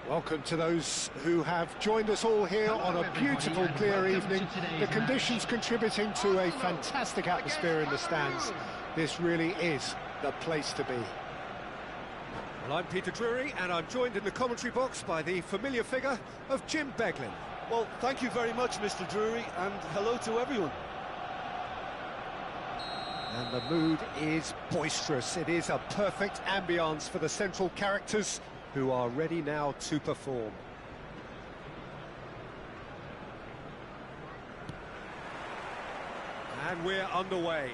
Welcome to those who have joined us all here on a beautiful, clear evening. The conditions contributing to a fantastic atmosphere in the stands. This really is the place to be. Well, I'm Peter Drury, and I'm joined in the commentary box by the familiar figure of Jim Beglin. Well, thank you very much, Mr. Drury, and hello to everyone. And the mood is boisterous. It is a perfect ambience for the central characters, who are ready now to perform. And we're underway.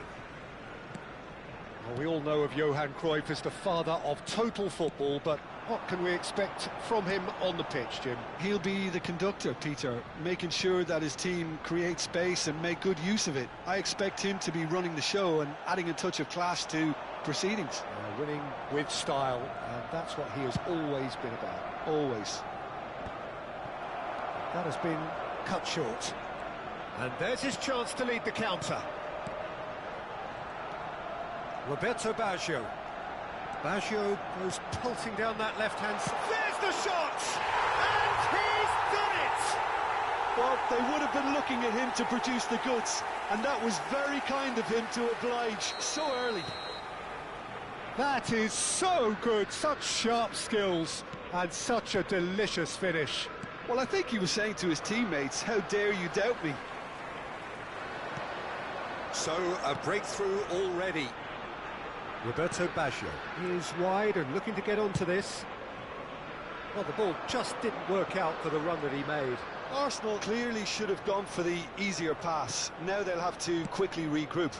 Well, we all know of Johan Cruyff as the father of total football, but what can we expect from him on the pitch, Jim? He'll be the conductor, Peter, making sure that his team create space and make good use of it. I expect him to be running the show and adding a touch of class to proceedings. Winning with style, and that's what he has always been about. Always. That has been cut short. And there's his chance to lead the counter. Roberto Baggio. Baggio goes pulsing down that left-hand side. There's the shot! And he's done it! Well, they would have been looking at him to produce the goods, and that was very kind of him to oblige so early. That is so good, such sharp skills, and such a delicious finish. Well, I think he was saying to his teammates, how dare you doubt me? So, a breakthrough already. Roberto Baggio is wide and looking to get onto this. Well, the ball just didn't work out for the run that he made. Arsenal clearly should have gone for the easier pass. Now they'll have to quickly regroup.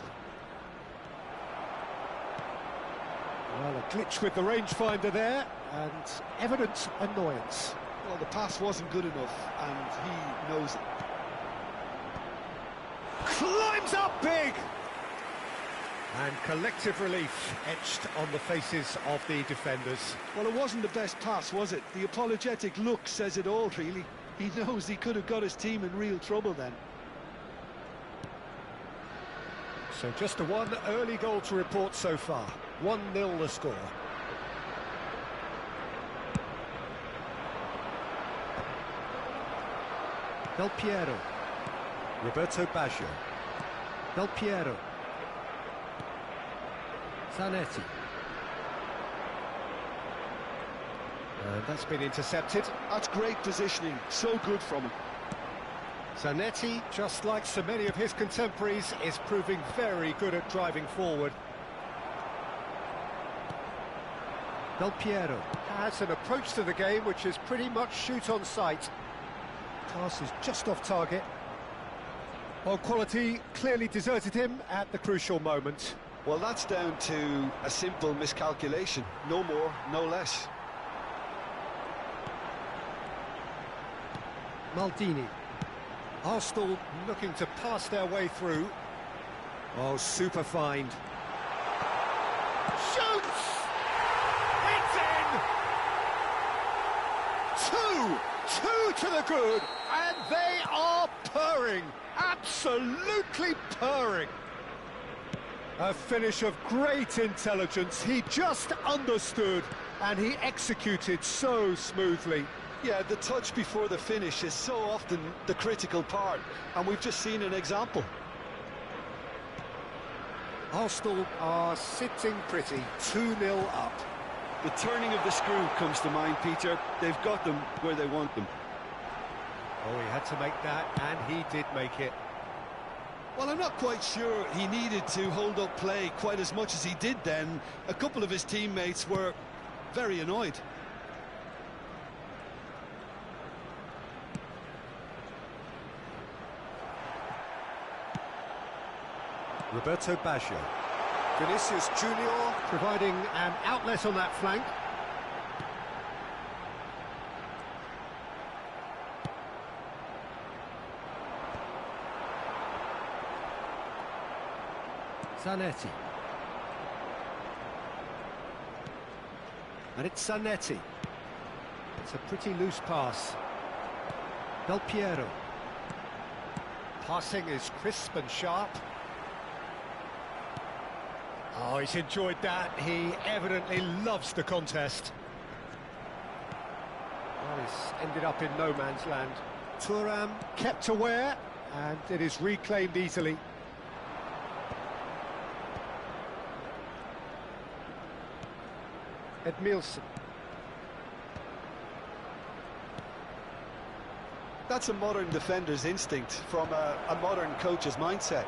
Well, a glitch with the rangefinder there, and evident annoyance. Well, the pass wasn't good enough, and he knows it. Climbs up big! And collective relief etched on the faces of the defenders. Well, it wasn't the best pass, was it? The apologetic look says it all, really. He knows he could have got his team in real trouble then. So just the one early goal to report so far. 1-0 the score. Del Piero. Roberto Baggio. Del Piero. Zanetti. And that's been intercepted. That's great positioning. So good from him. Zanetti, just like so many of his contemporaries, is proving very good at driving forward. Del Piero has an approach to the game which is pretty much shoot on sight. Pass is just off target. Well, quality clearly deserted him at the crucial moment. Well, that's down to a simple miscalculation. No more, no less. Maldini. Arsenal looking to pass their way through. Oh, super find. Shoots! It's in! Two to the good, and they are purring. Absolutely purring. A finish of great intelligence. He just understood, and he executed so smoothly. Yeah, the touch before the finish is so often the critical part, and we've just seen an example. Arsenal are sitting pretty, 2-0 up. The turning of the screw comes to mind, Peter. They've got them where they want them. Oh, he had to make that, and he did make it. Well, I'm not quite sure he needed to hold up play quite as much as he did then. A couple of his teammates were very annoyed. Roberto Baggio. Vinicius Junior providing an outlet on that flank. Zanetti. And it's Zanetti. It's a pretty loose pass. Del Piero. Passing is crisp and sharp. Oh, he's enjoyed that. He evidently loves the contest. Well, he's ended up in no man's land. Thuram kept aware, and it is reclaimed easily. Edmilson. That's a modern defender's instinct from a modern coach's mindset.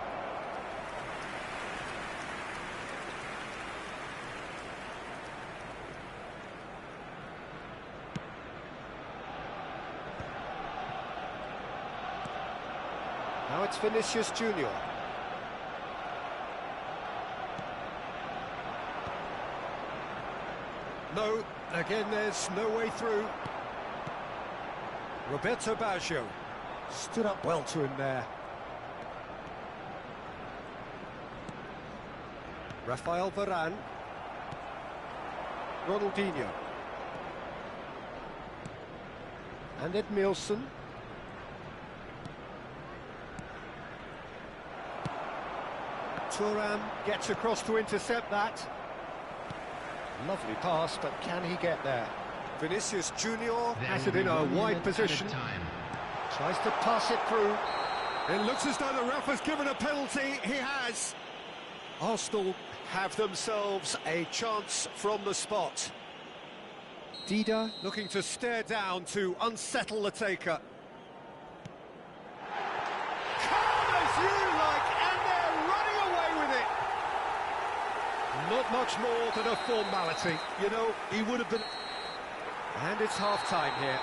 Now it's Vinicius Junior. No, again there's no way through. Roberto Baggio stood up well to him there. Rafael Varane. Ronaldinho. And Edmilson. Thuram gets across to intercept that. Lovely pass, but can he get there? Vinicius Junior has it in a wide position. Tries to pass it through. It looks as though the ref has given a penalty. He has. Arsenal have themselves a chance from the spot. Dida looking to stare down to unsettle the taker. Calm as you like, and they're running away with it. Not much more than a formality. You know, he would have been... And it's half-time here.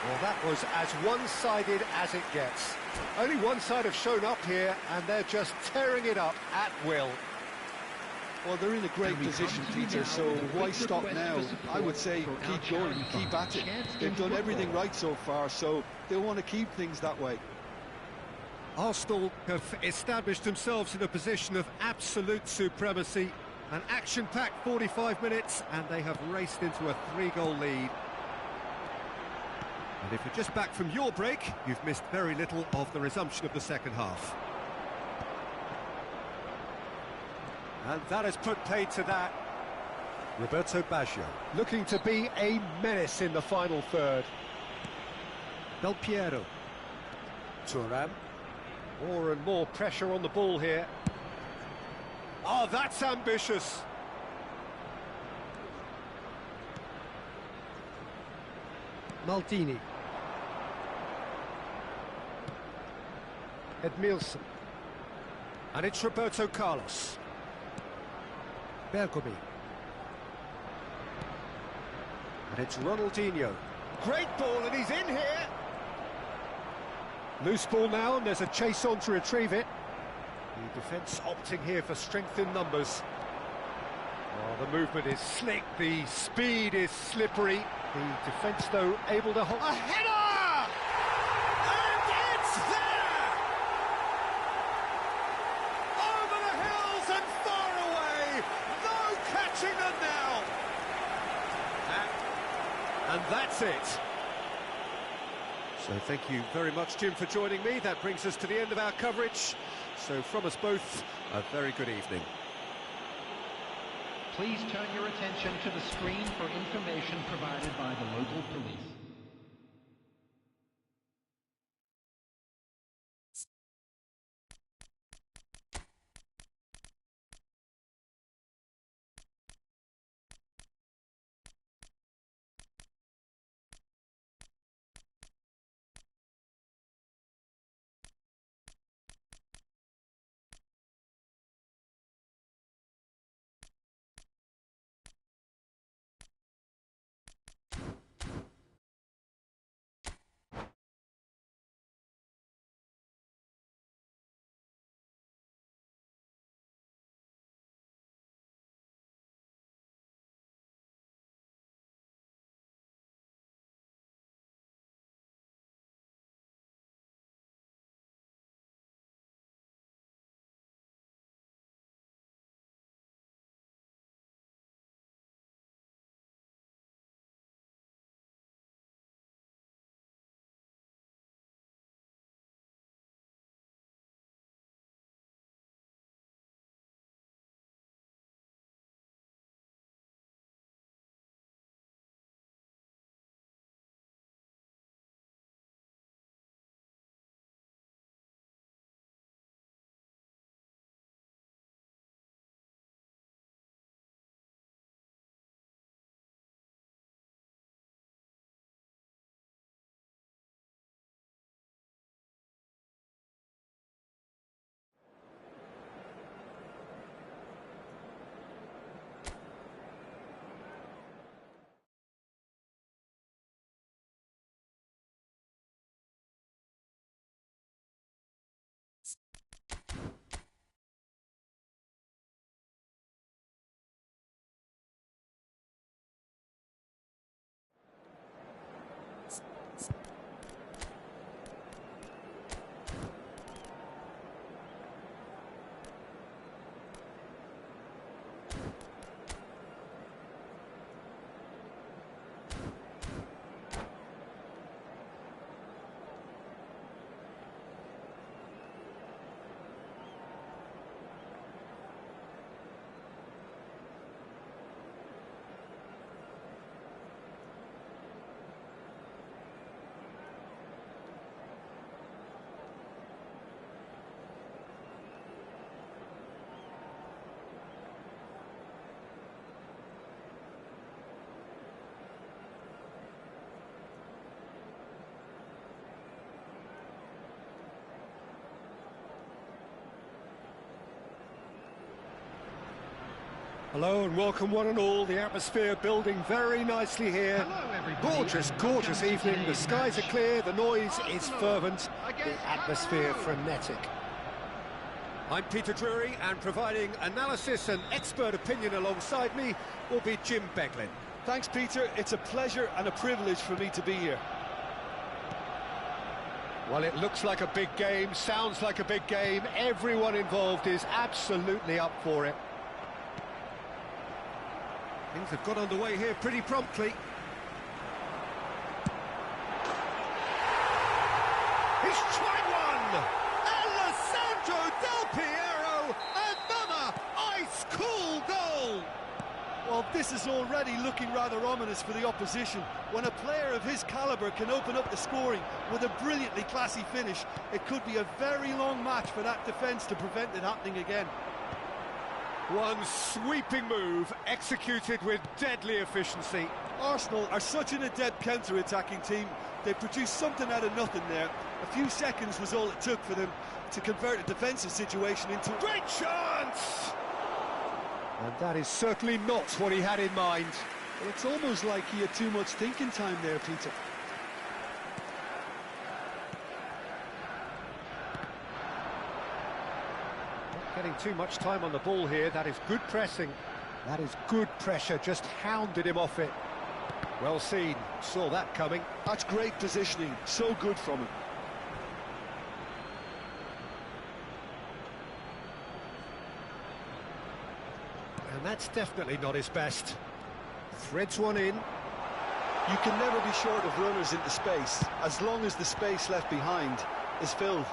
Well, that was as one-sided as it gets. Only one side have shown up here, and they're just tearing it up at will. Well, they're in a great position, Peter, so why stop now? I would say keep going, keep at it. They've done everything right so far, so they want to keep things that way. Arsenal have established themselves in a position of absolute supremacy. An action-packed 45 minutes, and they have raced into a 3-goal lead. And if you're just back from your break, you've missed very little of the resumption of the second half. And that has put paid to that. Roberto Baggio looking to be a menace in the final third. Del Piero. Thuram. More and more pressure on the ball here. Oh, that's ambitious. Maldini. Edmilson. And it's Roberto Carlos. Bergomi. And it's Ronaldinho. Great ball, and he's in here. Loose ball now, and there's a chase on to retrieve it. The defence opting here for strength in numbers. Oh, the movement is slick, the speed is slippery. The defence, though, able to hold... A header! And it's there! Over the hills and far away! No catching them now! And that's it. So thank you very much, Jim, for joining me. That brings us to the end of our coverage. So from us both, a very good evening. Please turn your attention to the screen for information provided by the local police. Hello and welcome one and all. The atmosphere building very nicely here. Hello, everybody. Gorgeous, gorgeous evening. The skies are clear, the noise is fervent, the atmosphere frenetic. I'm Peter Drury, and providing analysis and expert opinion alongside me will be Jim Beglin. Thanks, Peter. It's a pleasure and a privilege for me to be here. Well, it looks like a big game, sounds like a big game. Everyone involved is absolutely up for it. Things have got underway here pretty promptly. He's tried one! Alessandro Del Piero, another ice-cool goal! Well, this is already looking rather ominous for the opposition. When a player of his calibre can open up the scoring with a brilliantly classy finish, it could be a very long match for that defence to prevent it happening again. One sweeping move, executed with deadly efficiency. Arsenal are such an adept counter-attacking team. They produced something out of nothing there. A few seconds was all it took for them to convert a defensive situation into... Great chance! And that is certainly not what he had in mind. Well, it's almost like he had too much thinking time there, Peter. Getting too much time on the ball here. That is good pressing. That is good pressure, just hounded him off it. Well seen, saw that coming. That's great positioning, so good from him. And that's definitely not his best. Threads one in. You can never be short of runners into space, as long as the space left behind is filled.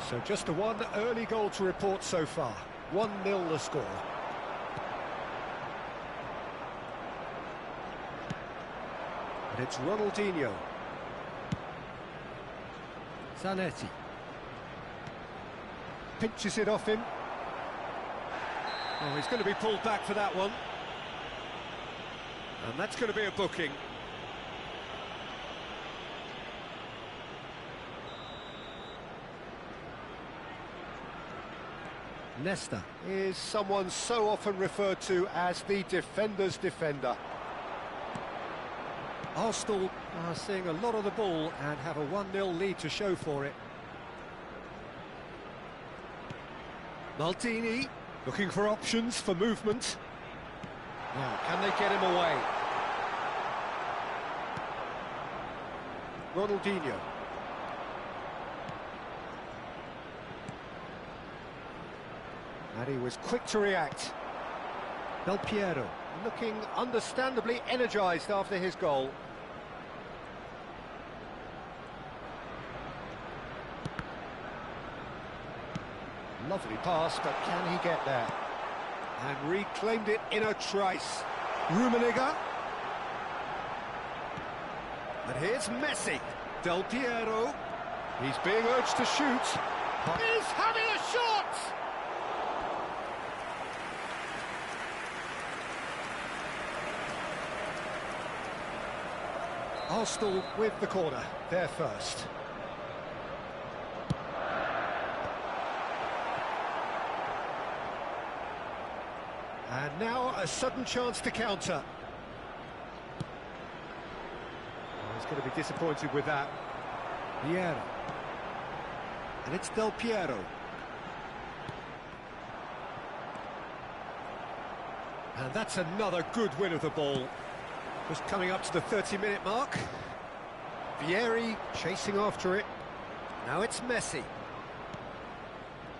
So just the one early goal to report so far. 1-0 the score. And it's Ronaldinho. Zanetti. Pinches it off him. Oh, he's going to be pulled back for that one. And that's going to be a booking. Nesta is someone so often referred to as the defender's defender. Arsenal are seeing a lot of the ball and have a 1-0 lead to show for it. Maldini looking for options for movement. Now, can they get him away? Ronaldinho. And he was quick to react. Del Piero looking understandably energised after his goal. Lovely pass, but can he get there? And reclaimed it in a trice. Rummenigge. And here's Messi. Del Piero. He's being urged to shoot. He's having a shot! Arsenal with the corner, they're first. And now a sudden chance to counter. Oh, he's going to be disappointed with that. Piero. And it's Del Piero. And that's another good win of the ball. Just coming up to the 30-minute mark. Vieri chasing after it. Now it's Messi.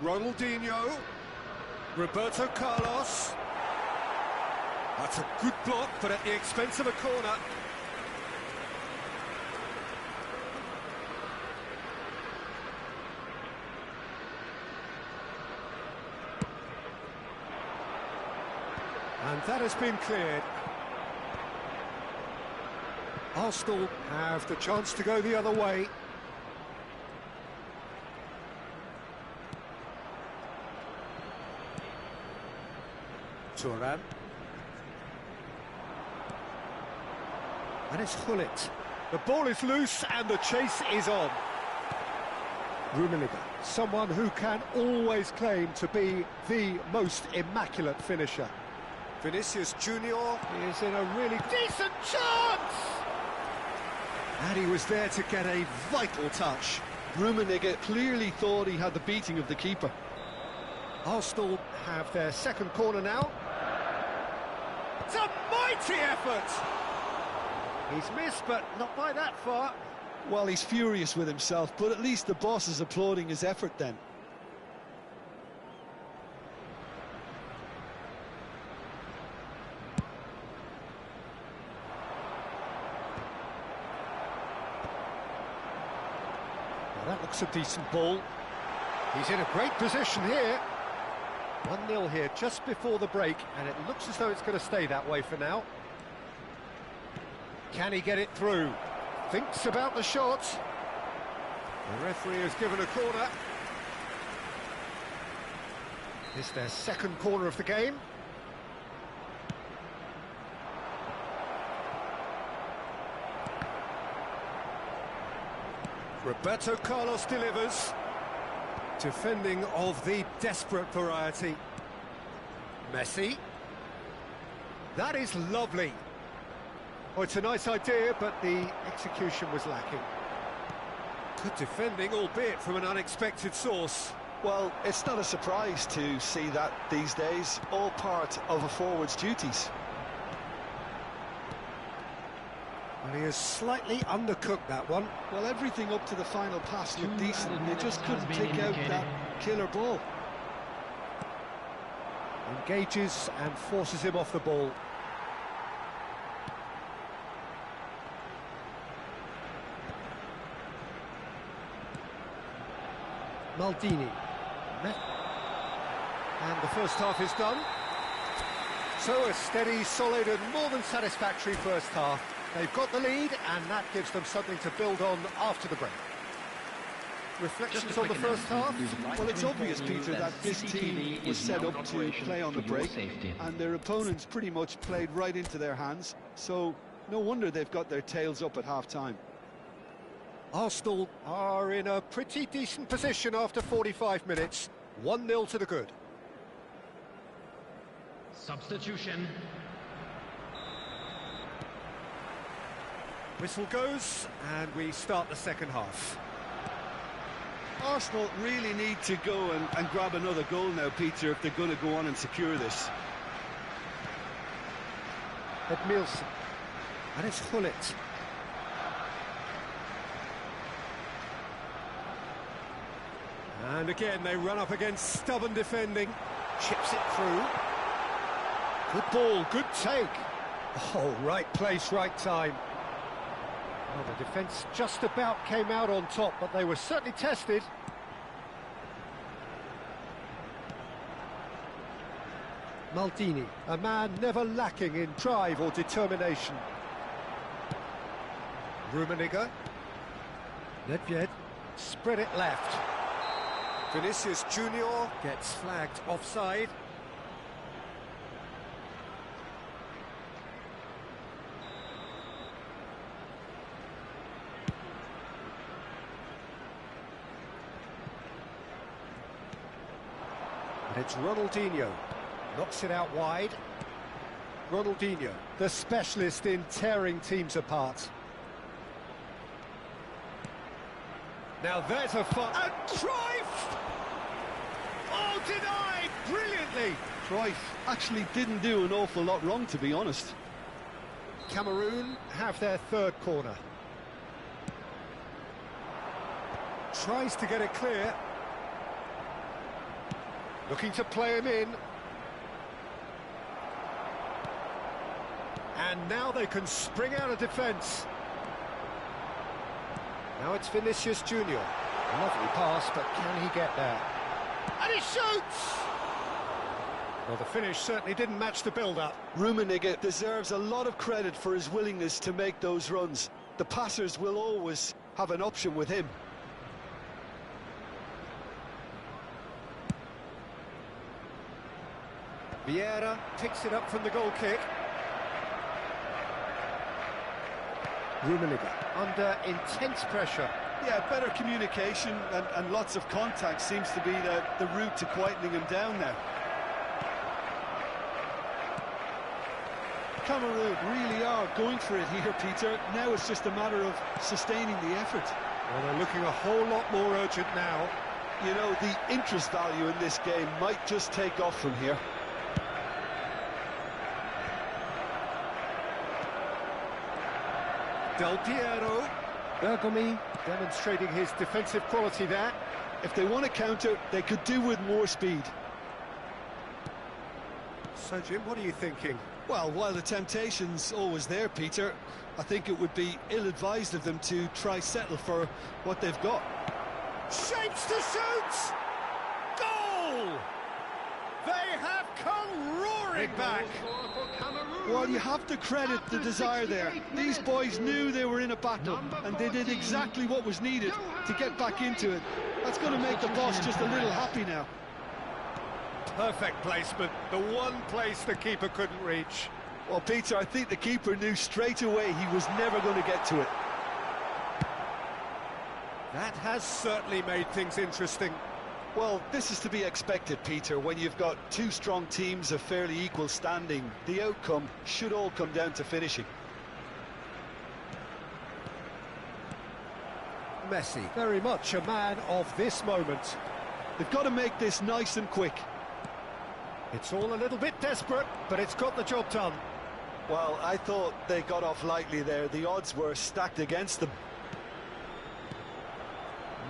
Ronaldinho. Roberto Carlos. That's a good block, but at the expense of a corner. And that has been cleared. Arsenal have the chance to go the other way. Thuram. And it's Hullet. The ball is loose and the chase is on. Rummenigge, someone who can always claim to be the most immaculate finisher. Vinicius Junior is in a really decent chance! And he was there to get a vital touch. Rummenigge clearly thought he had the beating of the keeper. Arsenal have their second corner now. It's a mighty effort! He's missed, but not by that far. Well, he's furious with himself, but at least the boss is applauding his effort then. Well, that looks a decent ball. He's in a great position here. 1-0 here just before the break, and it looks as though it's going to stay that way for now. Can he get it through? Thinks about the shot. The referee has given a corner. It's their second corner of the game. Roberto Carlos delivers. Defending of the desperate variety. Messi. That is lovely. Oh, it's a nice idea, but the execution was lacking. Good defending, albeit from an unexpected source. Well, it's not a surprise to see that these days, all part of a forward's duties. And he has slightly undercooked that one. Well, everything up to the final pass looked decent, and they just couldn't take out that killer ball. Engages and forces him off the ball. Maldini. And the first half is done. So a steady, solid and more than satisfactory first half. They've got the lead and that gives them something to build on after the break. Reflections on the first half? Well, it's obvious, Peter, that this team was set up to play on the break and their opponents pretty much played right into their hands, so no wonder they've got their tails up at half-time. Arsenal are in a pretty decent position after 45 minutes. 1-0 to the good. Substitution. Whistle goes, and we start the second half. Arsenal really need to go and grab another goal now, Peter, if they're going to go on and secure this. Edmilson. And it's Hullet. And again, they run up against stubborn defending. Chips it through. Good ball, good take. Oh, right place, right time. Well, the defence just about came out on top, but they were certainly tested. Maldini, a man never lacking in drive or determination. Rummenigge. Nedved, spread it left. Vinicius Junior gets flagged offside. And it's Ronaldinho. Knocks it out wide. Ronaldinho, the specialist in tearing teams apart. Now there's a fun... And Cruyff! Oh, denied! Brilliantly! Cruyff actually didn't do an awful lot wrong, to be honest. Cameroon have their third corner. Tries to get it clear. Looking to play him in. And now they can spring out of defence. Now it's Vinicius Junior. Lovely pass, but can he get there? And he shoots! Well, the finish certainly didn't match the build-up. Rummenigge deserves a lot of credit for his willingness to make those runs. The passers will always have an option with him. Vieira picks it up from the goal kick. Rummenigge under intense pressure. Yeah, better communication and lots of contact seems to be the route to quietening him down now. Cameroon really are going for it here, Peter. Now it's just a matter of sustaining the effort. Well, they're looking a whole lot more urgent now. You know, the interest value in this game might just take off from here. Del Piero. Bergomi demonstrating his defensive quality there. If they want to counter, they could do with more speed. So, Jim, what are you thinking? Well, while the temptation's always there, Peter, I think it would be ill-advised of them to try settle for what they've got. Shapes to shoot! Goal! They have come roaring back. Well, you have to credit the desire there. These boys knew they were in a battle, and they did exactly what was needed to get back into it. That's going to make the boss just a little happy now. Perfect placement, the one place the keeper couldn't reach. Well, Peter, I think the keeper knew straight away he was never going to get to it. That has certainly made things interesting. Well, this is to be expected, Peter, when you've got two strong teams of fairly equal standing. The outcome should all come down to finishing. Messi, very much a man of this moment. They've got to make this nice and quick. It's all a little bit desperate, but it's got the job done. Well, I thought they got off lightly there. The odds were stacked against them.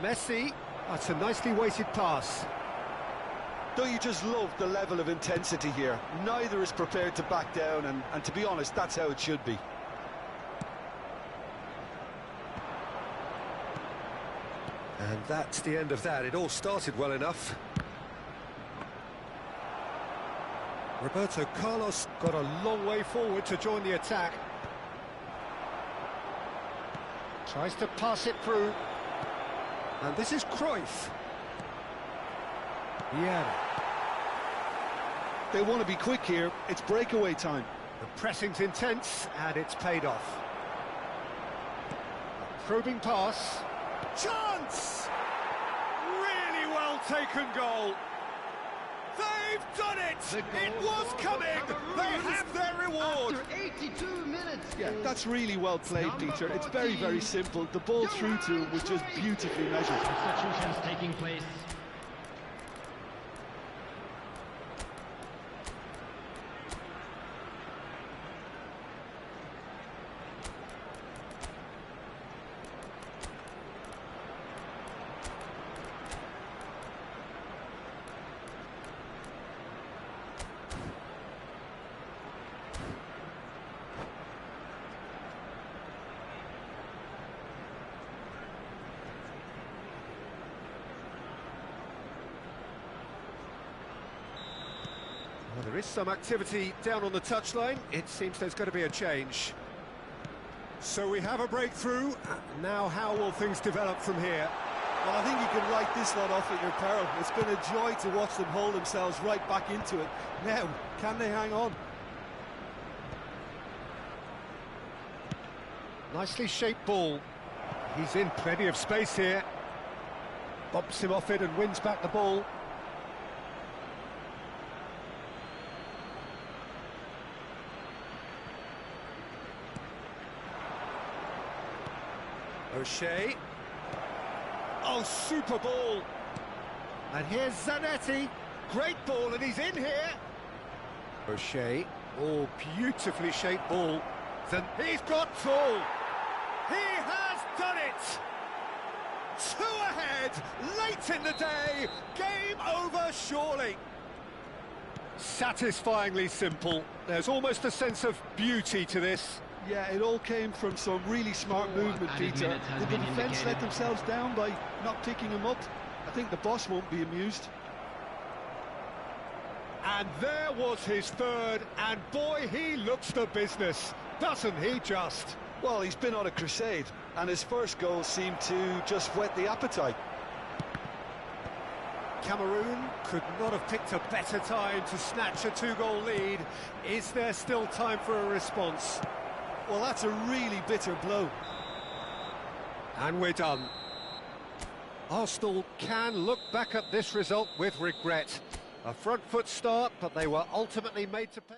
Messi, that's a nicely weighted pass. Don't you just love the level of intensity here? Neither is prepared to back down, and to be honest, that's how it should be. And that's the end of that. It all started well enough. Roberto Carlos got a long way forward to join the attack. Tries to pass it through. And this is Cruyff. Yeah. They want to be quick here. It's breakaway time. The pressing's intense, and it's paid off. A probing pass. Chance! Really well taken goal. They've done it! It was coming! They have their reward! After 82 minutes. Yeah, that's really well played, Peter. It's very, very simple. The ball through to him was just beautifully measured. Substitutions taking place. Well, there is some activity down on the touchline. It seems there's going to be a change. So we have a breakthrough. Now how will things develop from here? Well, I think you can write this lot off at your peril. It's been a joy to watch them hold themselves right back into it. Now, can they hang on? Nicely shaped ball. He's in plenty of space here. Bumps him off it and wins back the ball. O'Shea. Oh, super ball. And here's Zanetti. Great ball, and he's in here. O'Shea. Oh, beautifully shaped ball. He's got full. He has done it. 2 ahead, late in the day. Game over, surely. Satisfyingly simple. There's almost a sense of beauty to this. Yeah, it all came from some really smart movement, Peter. Did the defence let themselves down by not picking him up? I think the boss won't be amused. And there was his third, and boy, he looks the business, doesn't he just? Well, he's been on a crusade, and his first goal seemed to just whet the appetite. Cameroon could not have picked a better time to snatch a 2-goal lead. Is there still time for a response? Well, that's a really bitter blow. And we're done. Arsenal can look back at this result with regret. A front foot start, but they were ultimately made to pay.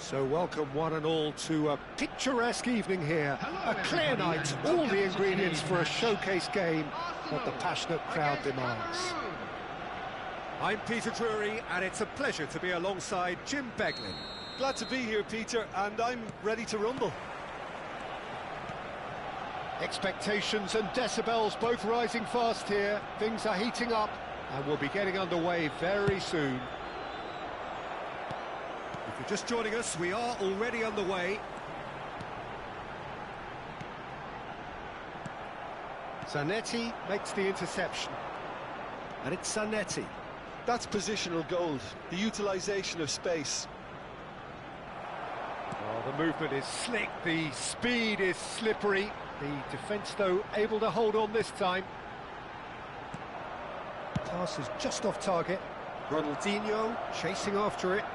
So welcome one and all to a picturesque evening here. A clear night, all the ingredients for a showcase game that the passionate crowd demands. I'm Peter Drury, and it's a pleasure to be alongside Jim Beglin. Glad to be here, Peter, and I'm ready to rumble. Expectations and decibels both rising fast here. Things are heating up, and we'll be getting underway very soon. If you're just joining us, we are already underway. Zanetti makes the interception. And it's Zanetti. That's positional gold, the utilisation of space. Oh, the movement is slick, the speed is slippery. The defence, though, able to hold on this time. Pass is just off target. Ronaldinho chasing after it.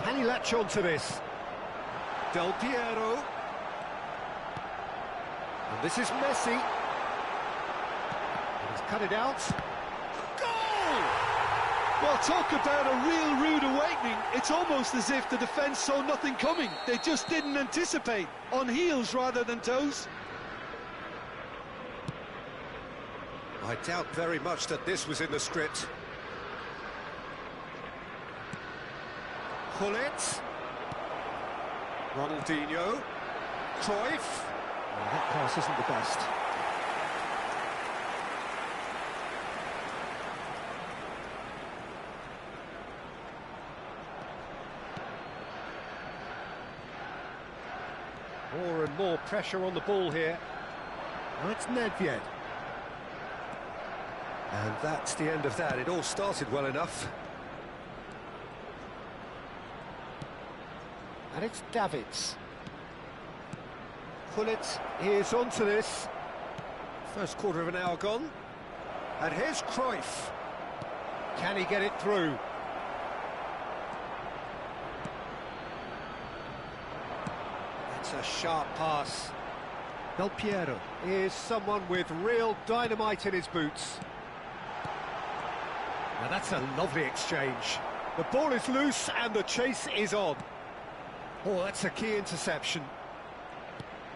Can he latch on to this? Del Piero. And this is Messi. And he's cut it out. Goal! Well, talk about a real rude awakening. It's almost as if the defence saw nothing coming. They just didn't anticipate. On heels rather than toes. I doubt very much that this was in the script. Gullit. Ronaldinho. Cruyff. Well, that pass isn't the best. More and more pressure on the ball here. Now it's Nedved. And that's the end of that. It all started well enough. And it's Davids. Gullit is onto this. First quarter of an hour gone. And here's Cruyff. Can he get it through? That's a sharp pass. Del Piero is someone with real dynamite in his boots. Now that's a lovely exchange. The ball is loose and the chase is on. Oh, that's a key interception.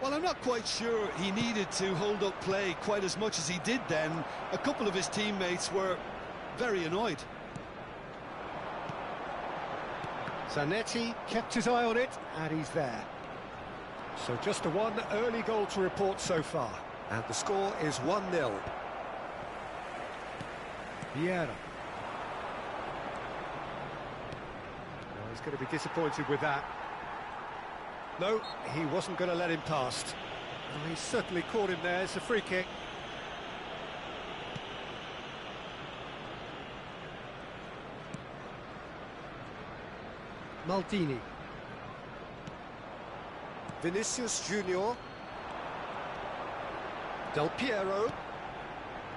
Well, I'm not quite sure he needed to hold up play quite as much as he did then. A couple of his teammates were very annoyed. Zanetti kept his eye on it, and he's there. So just the one early goal to report so far. And the score is 1-0. Vieira. Well, he's going to be disappointed with that. No, he wasn't going to let him past. Well, he certainly caught him there. It's a free kick. Maldini. Vinicius Junior. Del Piero.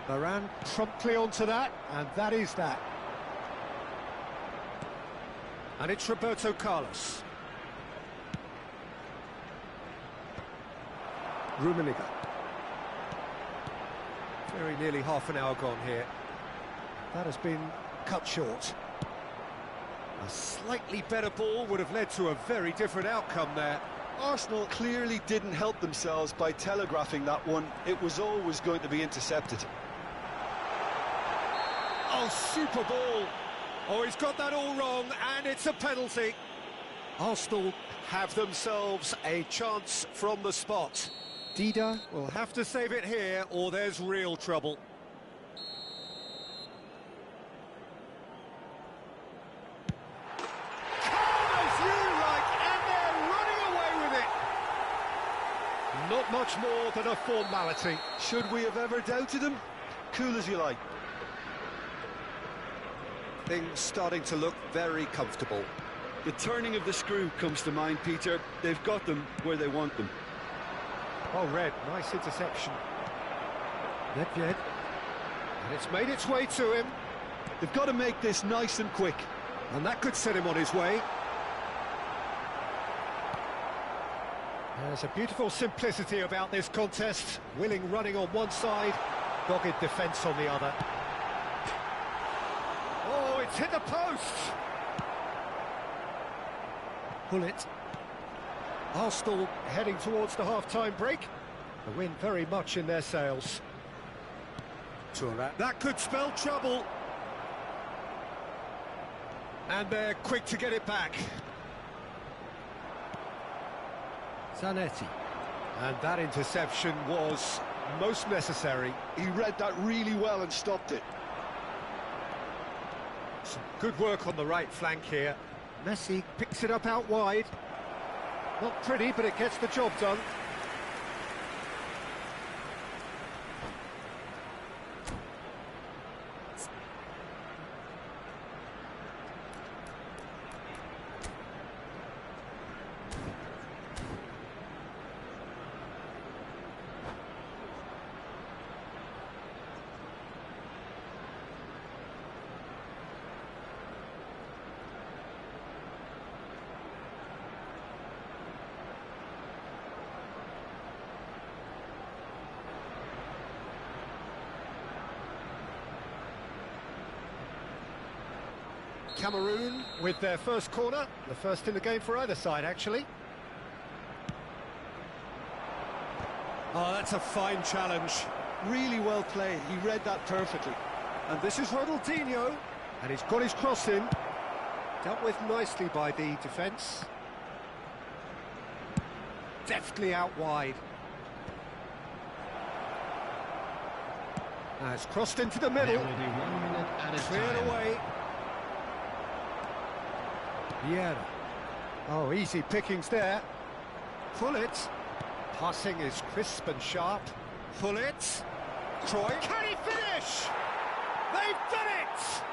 Varane promptly onto that, and that is that. And it's Roberto Carlos. Rummenigge. Very nearly half an hour gone here. That has been cut short. A slightly better ball would have led to a very different outcome there. Arsenal clearly didn't help themselves by telegraphing that one. It was always going to be intercepted. Oh, super ball. Oh, he's got that all wrong, and it's a penalty. Arsenal have themselves a chance from the spot. Dida will have to save it here, or there's real trouble. Calm as you like, and they're running away with it. Not much more than a formality. Should we have ever doubted him? Cool as you like. Things starting to look very comfortable. The turning of the screw comes to mind, Peter. They've got them where they want them. Oh, Red, nice interception. Nedved. And it's made its way to him. They've got to make this nice and quick. And that could set him on his way. There's a beautiful simplicity about this contest. Willing running on one side, dogged defence on the other. Oh, it's hit the post! Gullit. Arsenal heading towards the half-time break. The win very much in their sails. That could spell trouble. And they're quick to get it back. Zanetti. And that interception was most necessary. He read that really well and stopped it. Some good work on the right flank here. Messi picks it up out wide. Not pretty, but it gets the job done. Cameroon with their first corner, the first in the game for either side, actually. Oh, that's a fine challenge. Really well played, he read that perfectly. And this is Ronaldinho, and he's got his cross in. Dealt with nicely by the defence. Deftly out wide. Now it's crossed into the middle. There will be 1 minute at a Cleared time. away. Vieira. Oh, easy pickings there. Pullet. Passing is crisp and sharp. Pullet. Troy. Can he finish? They've done it!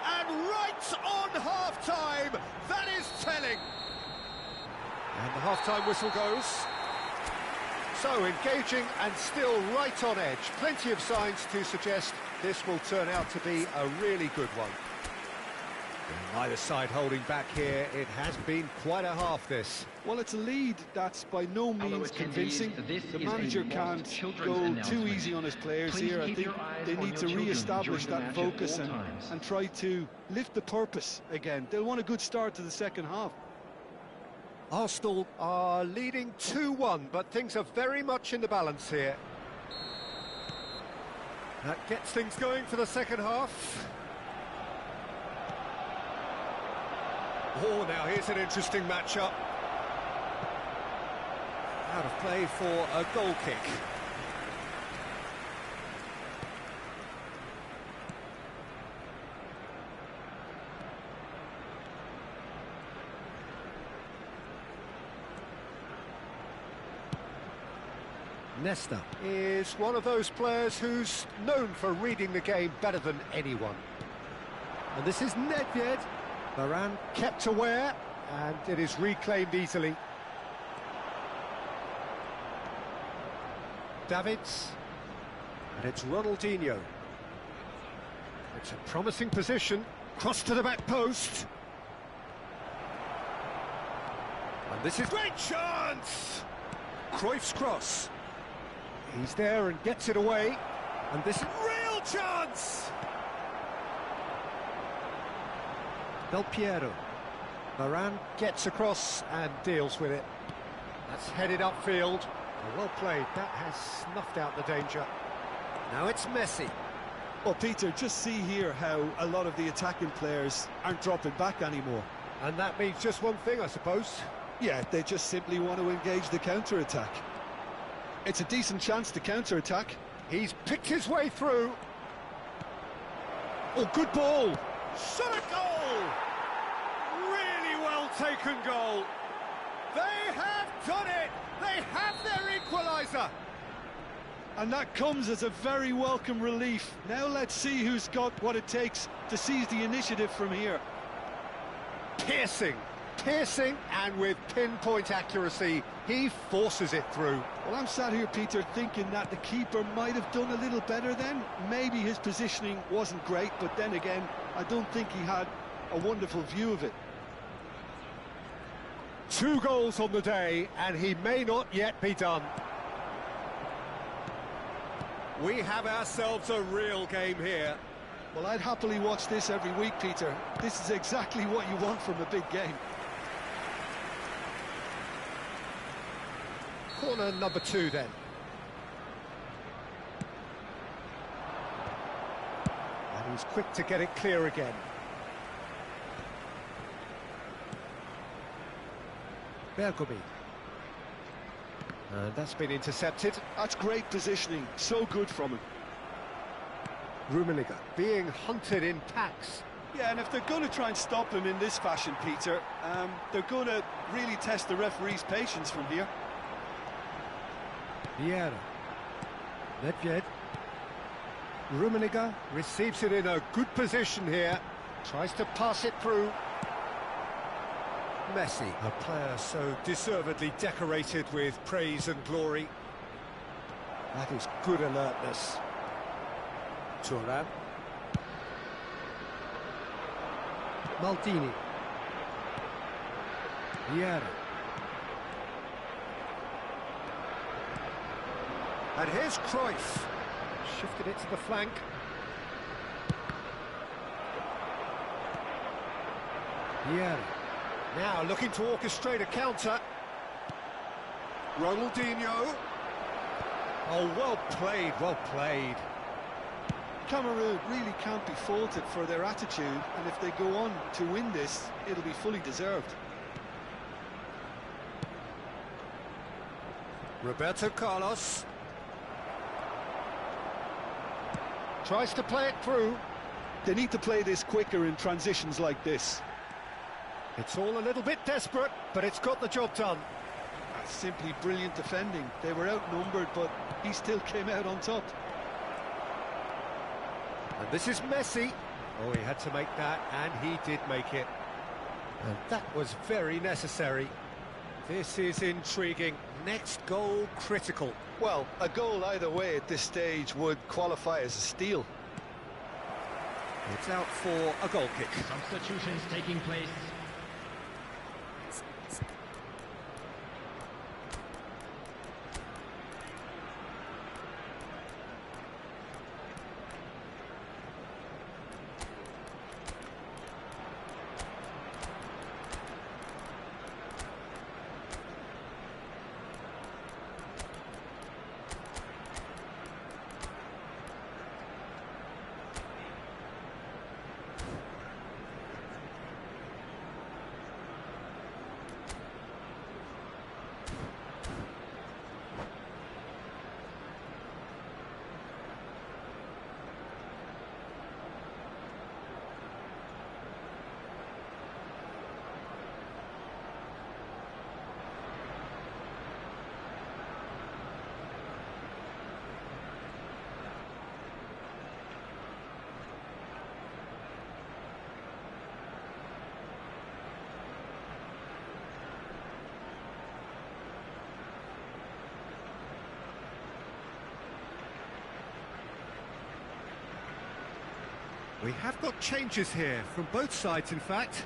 And right on half-time, that is telling. And the half-time whistle goes. So, engaging and still right on edge. Plenty of signs to suggest this will turn out to be a really good one. And neither side holding back here. It has been quite a half, this. Well, it's a lead that's by no means convincing. The manager can't go too easy on his players here. I think they need to re-establish that focus and try to lift the purpose again. They'll want a good start to the second half. Arsenal are leading 2-1, but things are very much in the balance here. That gets things going for the second half. Oh, now here's an interesting matchup. Out of play for a goal kick. Nesta is one of those players who's known for reading the game better than anyone. And this is Nedved. Varane kept aware, and it is reclaimed easily. Davids, and it's Ronaldinho. It's a promising position, cross to the back post. And this is great chance! Cruyff's cross. He's there and gets it away, and this is real chance! Del Piero. Varane gets across and deals with it. That's headed upfield. Well played. That has snuffed out the danger. Now it's Messi. Well, Peter, just see here how a lot of the attacking players aren't dropping back anymore. And that means just one thing, I suppose. Yeah, they just simply want to engage the counter-attack. It's a decent chance to counter-attack. He's picked his way through. Oh, good ball! Shot a goal! Really well taken goal. They have done it! They have their equaliser! And that comes as a very welcome relief. Now let's see who's got what it takes to seize the initiative from here. Piercing, and with pinpoint accuracy, he forces it through. Well, I'm sat here, Peter, thinking that the keeper might have done a little better then. Maybe his positioning wasn't great, but then again, I don't think he had a wonderful view of it. 2 goals on the day, and he may not yet be done. We have ourselves a real game here. Well, I'd happily watch this every week, Peter. This is exactly what you want from a big game. Corner number 2 then. And he's quick to get it clear again. Bergomi. And that's been intercepted. That's great positioning, so good from him. Rummenigge being hunted in packs. Yeah, and if they're going to try and stop him in this fashion, Peter, they're going to really test the referee's patience from here. Vieira. Nedved. Rummenigge receives it in a good position here. Tries to pass it through. Messi, a player so deservedly decorated with praise and glory. That is good alertness. Thuram. Maldini. Vieira. And here's Cruyff. Shifted it to the flank. Yeah. Now looking to orchestrate a counter. Ronaldinho. Oh, well played, well played. Cameroon really can't be faulted for their attitude, and if they go on to win this, it'll be fully deserved. Roberto Carlos. Tries to play it through. They need to play this quicker in transitions like this. It's all a little bit desperate, but it's got the job done. That's simply brilliant defending. They were outnumbered, but he still came out on top. And this is Messi. Oh, he had to make that, and he did make it. And that was very necessary. This is intriguing. Next goal critical. Well, a goal either way at this stage would qualify as a steal. It's out for a goal kick. Substitutions taking place. We have got changes here, from both sides in fact.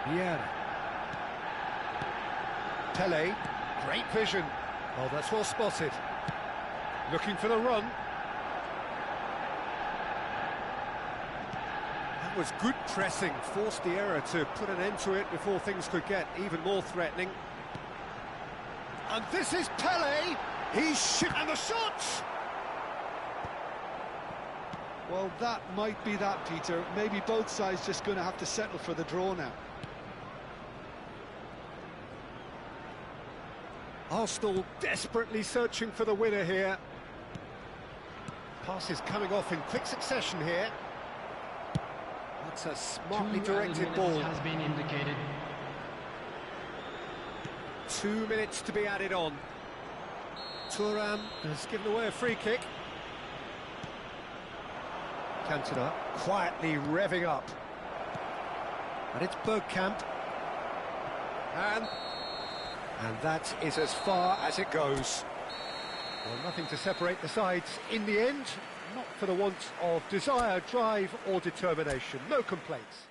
Yeah. Pele, great vision. Oh, that's well spotted. Looking for the run. That was good pressing, forced the error to put an end to it before things could get even more threatening. And this is Pele. He's and the shots! Well, that might be that, Peter. Maybe both sides just going to have to settle for the draw now. Arsenal desperately searching for the winner here. Passes coming off in quick succession here. That's a smartly directed ball. Has been indicated. 2 minutes to be added on. Thuram has given away a free kick. Cantona quietly revving up. And it's Bergkamp. And that is as far as it goes. Well, nothing to separate the sides in the end. Not for the want of desire, drive or determination. No complaints.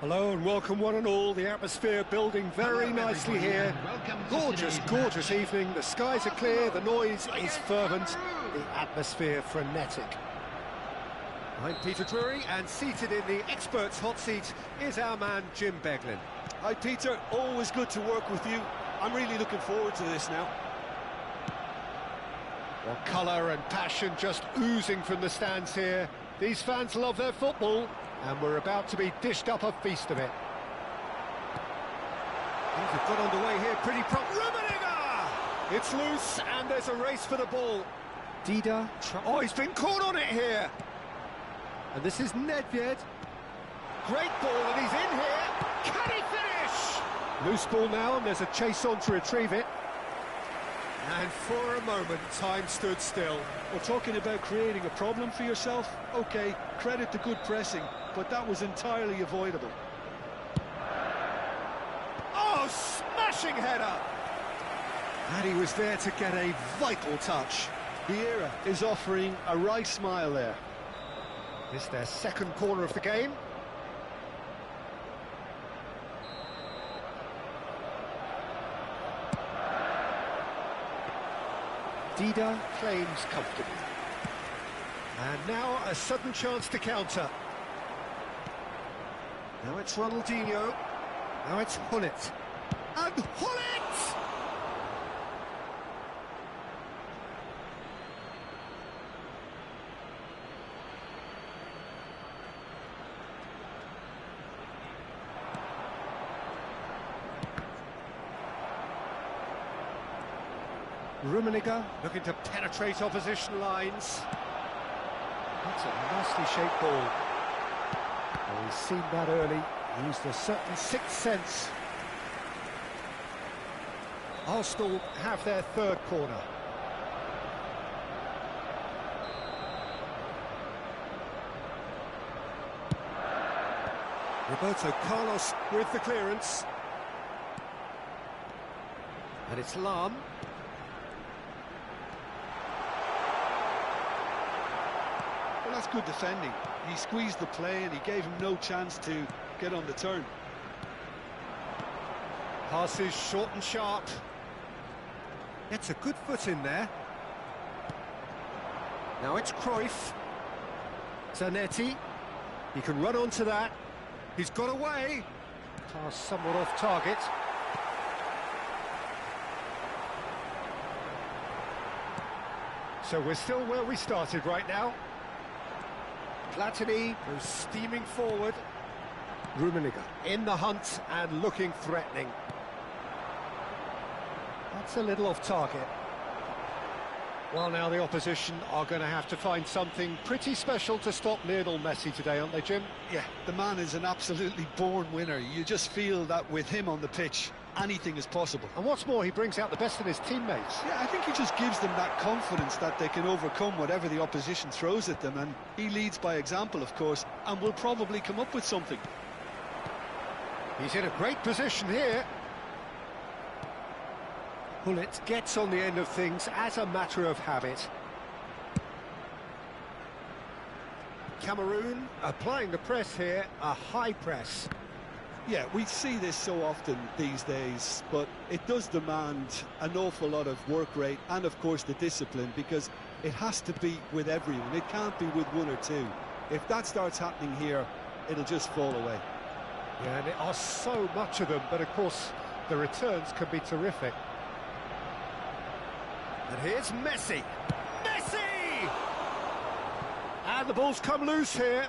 Hello and welcome one and all. The atmosphere building very nicely here. Gorgeous, gorgeous evening. The skies are clear, the noise is fervent, the atmosphere frenetic. I'm Peter Drury, and seated in the experts' hot seat is our man Jim Beglin. Hi Peter, always good to work with you. I'm really looking forward to this now. Well, colour and passion just oozing from the stands here. These fans love their football, and we're about to be dished up a feast of it. Things have got underway here pretty prompt. Rummenigge! It's loose, and there's a race for the ball. Dida. Oh, he's been caught on it here. And this is Nedved. Great ball, and he's in here. Can he finish? Loose ball now, and there's a chase on to retrieve it. And for a moment, time stood still. We're talking about creating a problem for yourself. OK, credit to good pressing, but that was entirely avoidable. Oh, smashing header! And he was there to get a vital touch. Vieira is offering a wry smile there. This their second corner of the game. Dida claims comfortably. And now a sudden chance to counter. Now it's Ronaldinho. Now it's Hullet. And Hullet! Rummenigge looking to penetrate opposition lines. That's a nicely shaped ball. Well, he's seen that early. He used a certain sixth sense. Arsenal have their third corner. Roberto Carlos with the clearance. And it's Lahm. Well, that's good defending. He squeezed the play and he gave him no chance to get on the turn. Passes short and sharp. Gets a good foot in there. Now it's Cruyff. Zanetti. He can run onto that. He's got away. Pass somewhat off target. So we're still where we started right now. Platini goes steaming forward. Rummenigge in the hunt and looking threatening. That's a little off target. Well, now the opposition are going to have to find something pretty special to stop Lionel Messi today, aren't they, Jim? Yeah, the man is an absolutely born winner. You just feel that with him on the pitch, anything is possible. And what's more, he brings out the best in his teammates. Yeah, I think he just gives them that confidence that they can overcome whatever the opposition throws at them, and he leads by example, of course, and will probably come up with something. He's in a great position here. Hullet gets on the end of things as a matter of habit. Cameroon applying the press here, a high press. Yeah, we see this so often these days, but it does demand an awful lot of work rate and, of course, the discipline, because it has to be with everyone. It can't be with one or two. If that starts happening here, it'll just fall away. Yeah, and there are so much of them, but, of course, the returns can be terrific. And here's Messi. Messi! And the ball's come loose here.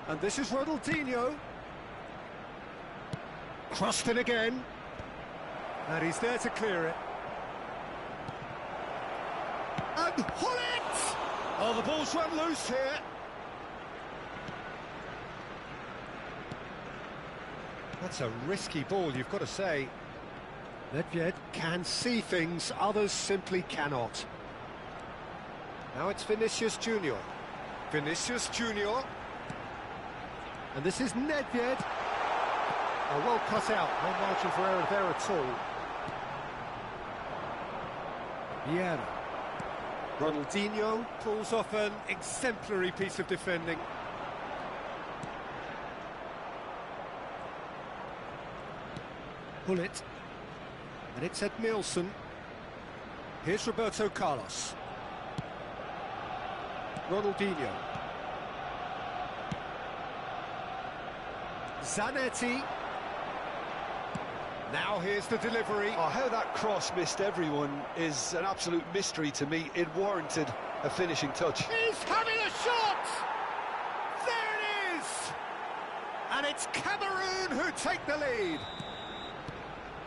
And this is Ronaldinho. Crossed in again. And he's there to clear it. And Hullet! Oh, the ball's run loose here. That's a risky ball, you've got to say. Nedved can see things others simply cannot. Now it's Vinicius Junior. Vinicius Junior. And this is Nedved. Oh, well cut out, no margin for error there at all. Vieira. Ronaldinho pulls off an exemplary piece of defending. pull it. And it's Ed Nielsen. Here's Roberto Carlos. Ronaldinho. Zanetti. Now here's the delivery. Oh, how that cross missed everyone is an absolute mystery to me. It warranted a finishing touch. He's having a shot! There it is! And it's Cameroon who take the lead.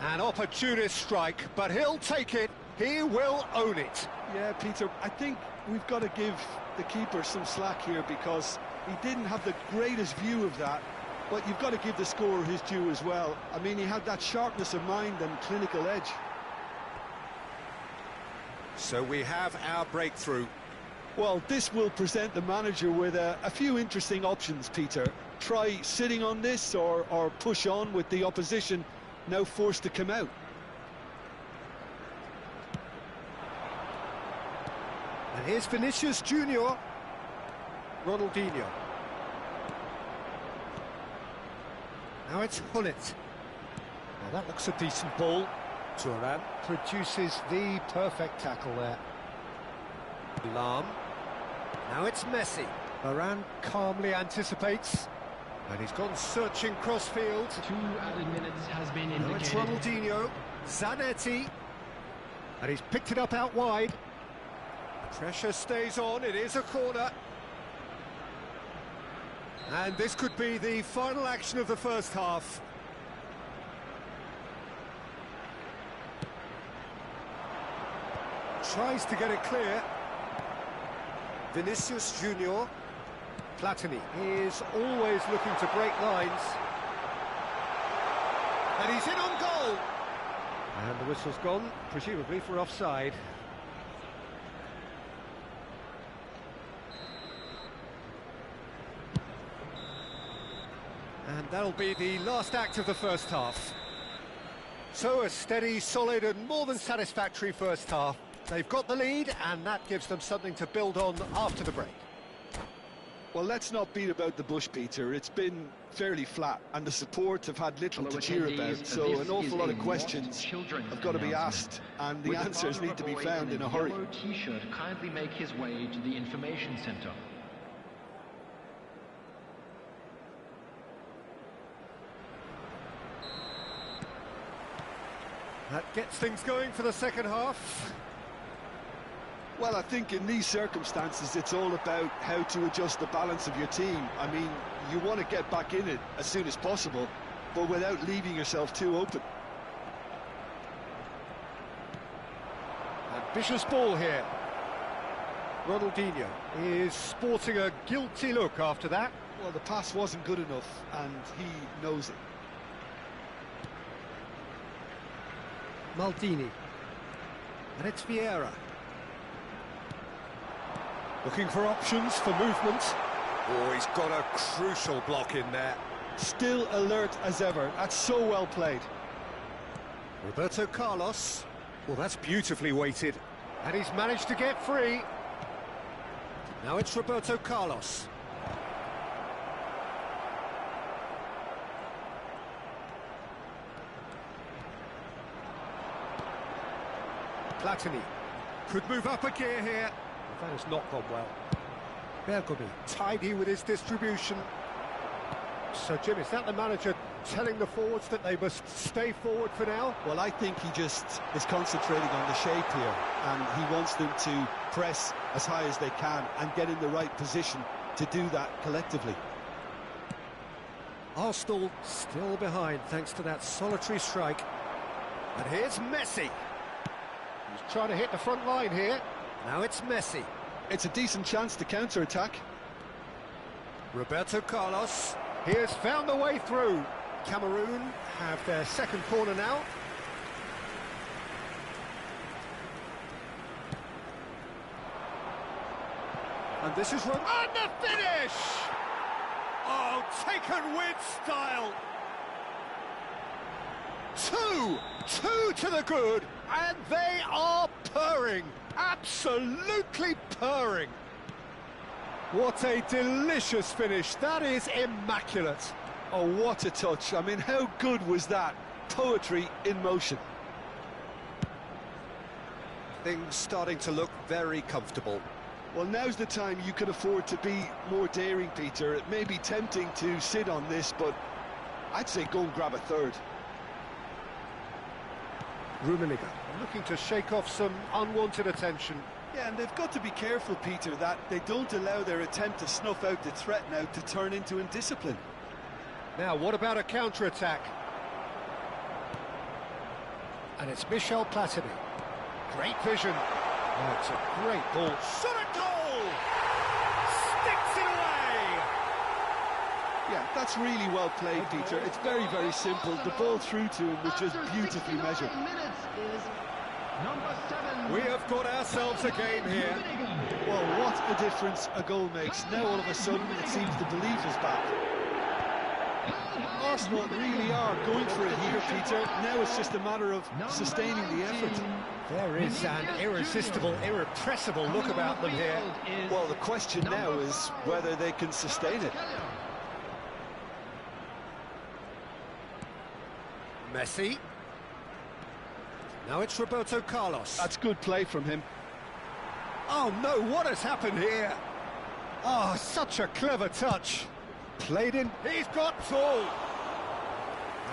An opportunist strike, but he'll take it. He will own it. Yeah, Peter, I think we've got to give the keeper some slack here because he didn't have the greatest view of that. But you've got to give the scorer his due as well. I mean, he had that sharpness of mind and clinical edge. So we have our breakthrough. Well, this will present the manager with a few interesting options, Peter. Try sitting on this or push on with the opposition now forced to come out. And here's Vinicius Junior. Ronaldinho. Now it's Hullet. Well, that looks a decent ball. Thuram produces the perfect tackle there. Lahm. Now it's Messi. Varane calmly anticipates. And he's gone searching crossfield. 2 added minutes has been indicated. Now it's Ronaldinho. Zanetti. And he's picked it up out wide. Pressure stays on. It is a corner. And this could be the final action of the first half. Tries to get it clear. Vinicius Junior. Platini is always looking to break lines. And he's in on goal. And the whistle's gone, presumably for offside. And that'll be the last act of the first half. So a steady, solid and more than satisfactory first half. They've got the lead and that gives them something to build on after the break. Well, let's not beat about the bush, Peter. It's been fairly flat and the support have had little to cheer about. So an awful lot of questions have got to be asked and the answers need to be found in a hurry. Yellow T-shirt kindly make his way to the information centre. That gets things going for the second half. Well, I think in these circumstances, it's all about how to adjust the balance of your team. I mean, you want to get back in it as soon as possible, but without leaving yourself too open. Ambitious ball here. Ronaldinho is sporting a guilty look after that. Well, the pass wasn't good enough, and he knows it. Maldini. And it's Vieira. Looking for options for movement. Oh, he's got a crucial block in there. Still alert as ever. That's so well played. Roberto Carlos. Well, that's beautifully weighted. And he's managed to get free. Now it's Roberto Carlos. Platini could move up a gear here. That has not gone well. Bergomi tidy with his distribution. So, Jim, is that the manager telling the forwards that they must stay forward for now? Well, I think he just is concentrating on the shape here, and he wants them to press as high as they can and get in the right position to do that collectively. Arsenal still behind thanks to that solitary strike. And here's Messi. He's trying to hit the front line here. Now it's Messi. It's a decent chance to counter-attack. Roberto Carlos. He has found the way through. Cameroon have their second corner now. And this is... And the finish! Oh, taken with style. Two to the good, and they are purring. Absolutely purring. What a delicious finish. That is immaculate. Oh, what a touch. I mean, how good was that? poetry in motion. Things starting to look very comfortable. Well, now's the time you can afford to be more daring, Peter. It may be tempting to sit on this, but I'd say go and grab a third. Rummenigge looking to shake off some unwanted attention. Yeah, and they've got to be careful, Peter, that they don't allow their attempt to snuff out the threat now to turn into indiscipline. Now, what about a counter-attack? And it's Michel Platini. Great vision. Oh, it's a great ball. Shot at goal! Sticks it away! Yeah, that's really well played, Peter. It's very, very simple. The ball through to him was just beautifully measured. We have got ourselves a game here. Well, what a difference a goal makes. Now all of a sudden it seems the belief is back. Arsenal really are going for it here, Peter. Now it's just a matter of sustaining the effort. There is an irresistible, irrepressible look about them here. Well, the question now is whether they can sustain it. Messi. Now it's Roberto Carlos. That's good play from him. Oh no, what has happened here? Oh, such a clever touch. Played in, he's got full.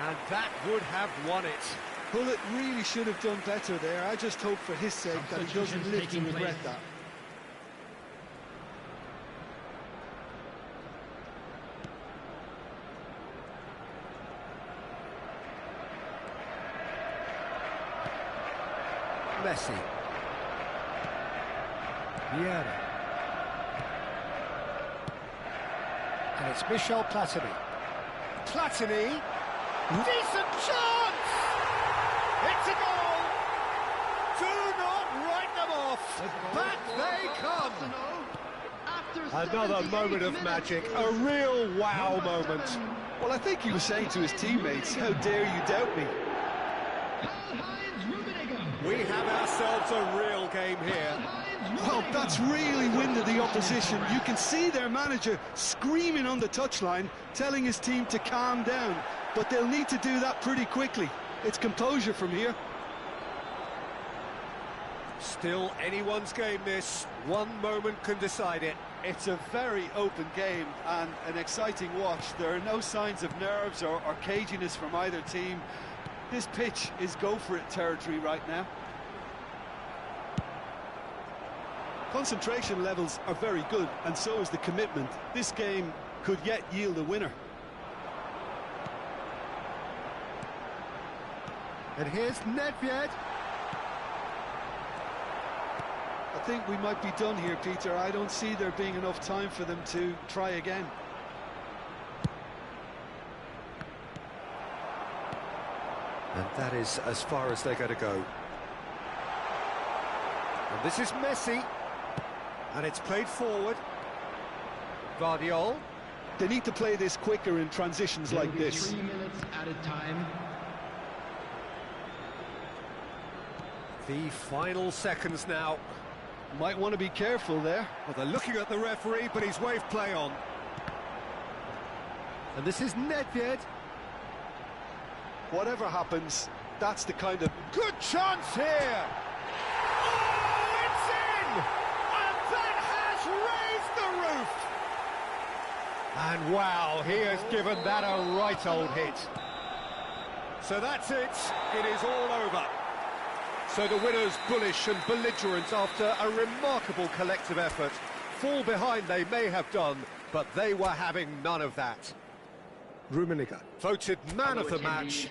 And that would have won it. Well, it really should have done better there. I just hope for his sake that he doesn't live to regret that. Messi. Vieira. And it's Michel Platini. Platini. Decent chance! It's a goal! Do not write them off! Back they come! Another moment of magic, a real wow moment. Well, I think he was saying to his teammates, how dare you doubt me? We have ourselves a real game here. Well, that's really winded the opposition. You can see their manager screaming on the touchline, telling his team to calm down. But they'll need to do that pretty quickly. It's composure from here. Still anyone's game, this. One moment can decide it. It's a very open game and an exciting watch. There are no signs of nerves or caginess from either team. This pitch is go-for-it territory right now. Concentration levels are very good, and so is the commitment. This game could yet yield a winner. And here's Nedved. I think we might be done here, Peter. I don't see there being enough time for them to try again. And that is as far as they're going to go. And this is Messi. And it's played forward. Guardiola. They need to play this quicker in transitions like this. 3 minutes at a time. The final seconds now. Might want to be careful there. Well, they're looking at the referee, but he's waved play on. And this is Nedved. Whatever happens, that's the kind of... Good chance here! Oh, it's in! And that has raised the roof! And wow, he has given that a right old hit. So that's it. It is all over. So the winners, bullish and belligerent after a remarkable collective effort. Fall behind they may have done, but they were having none of that. Rummenigge voted man of the match.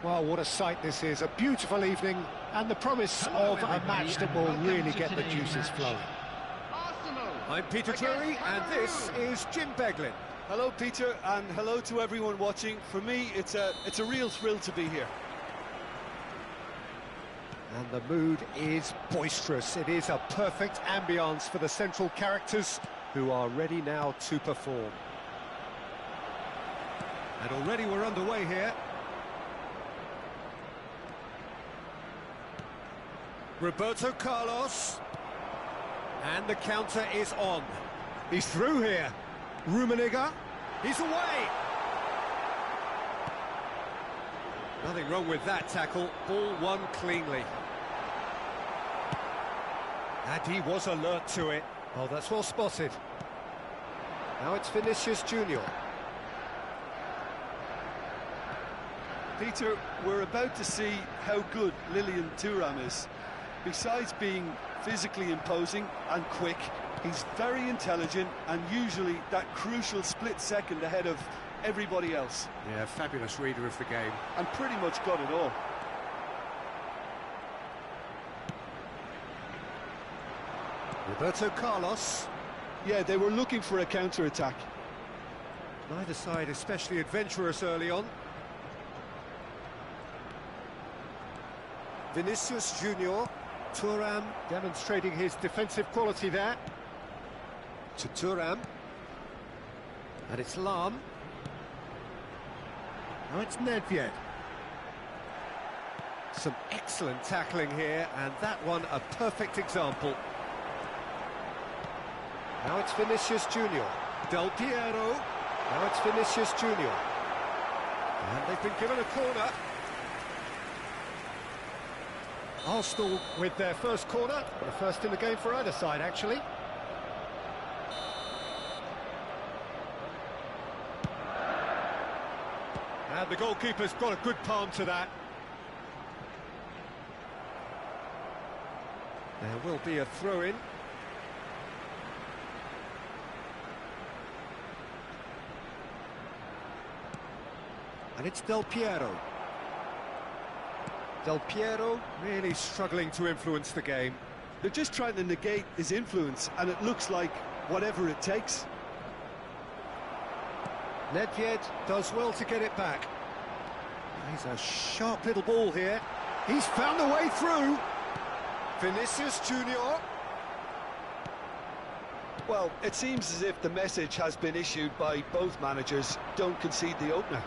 Well, what a sight this is. A beautiful evening and the promise of a match that will really get the juices flowing. I'm Peter Drury and this is Jim Beglin. Hello, Peter, and hello to everyone watching. For me, it's a real thrill to be here. And the mood is boisterous. It is a perfect ambience for the central characters who are ready now to perform. And already we're underway here. Roberto Carlos. And the counter is on. He's through here. Rummenigge. He's away. Nothing wrong with that tackle. Ball won cleanly. And he was alert to it. Oh, that's well spotted. Now it's Vinicius Junior. Peter, we're about to see how good Lilian Thuram is. Besides being physically imposing and quick, he's very intelligent and usually that crucial split second ahead of everybody else. Yeah, fabulous reader of the game. And pretty much got it all. Roberto Carlos. Yeah, they were looking for a counter-attack. Neither side especially adventurous early on. Vinicius Junior. Thuram demonstrating his defensive quality there. To Thuram. And it's Lahm. Now it's Nedved. Some excellent tackling here, and that one a perfect example. Now it's Vinicius Junior. Del Piero. Now it's Vinicius Junior. And they've been given a corner. Arsenal with their first corner, the first in the game for either side, actually. And the goalkeeper's got a good palm to that. There will be a throw-in. And it's Del Piero. Del Piero really struggling to influence the game. They're just trying to negate his influence, and it looks like whatever it takes. Nedved does well to get it back. He's a sharp little ball here. He's found a way through. Vinicius Junior. Well, it seems as if the message has been issued by both managers. Don't concede the opener.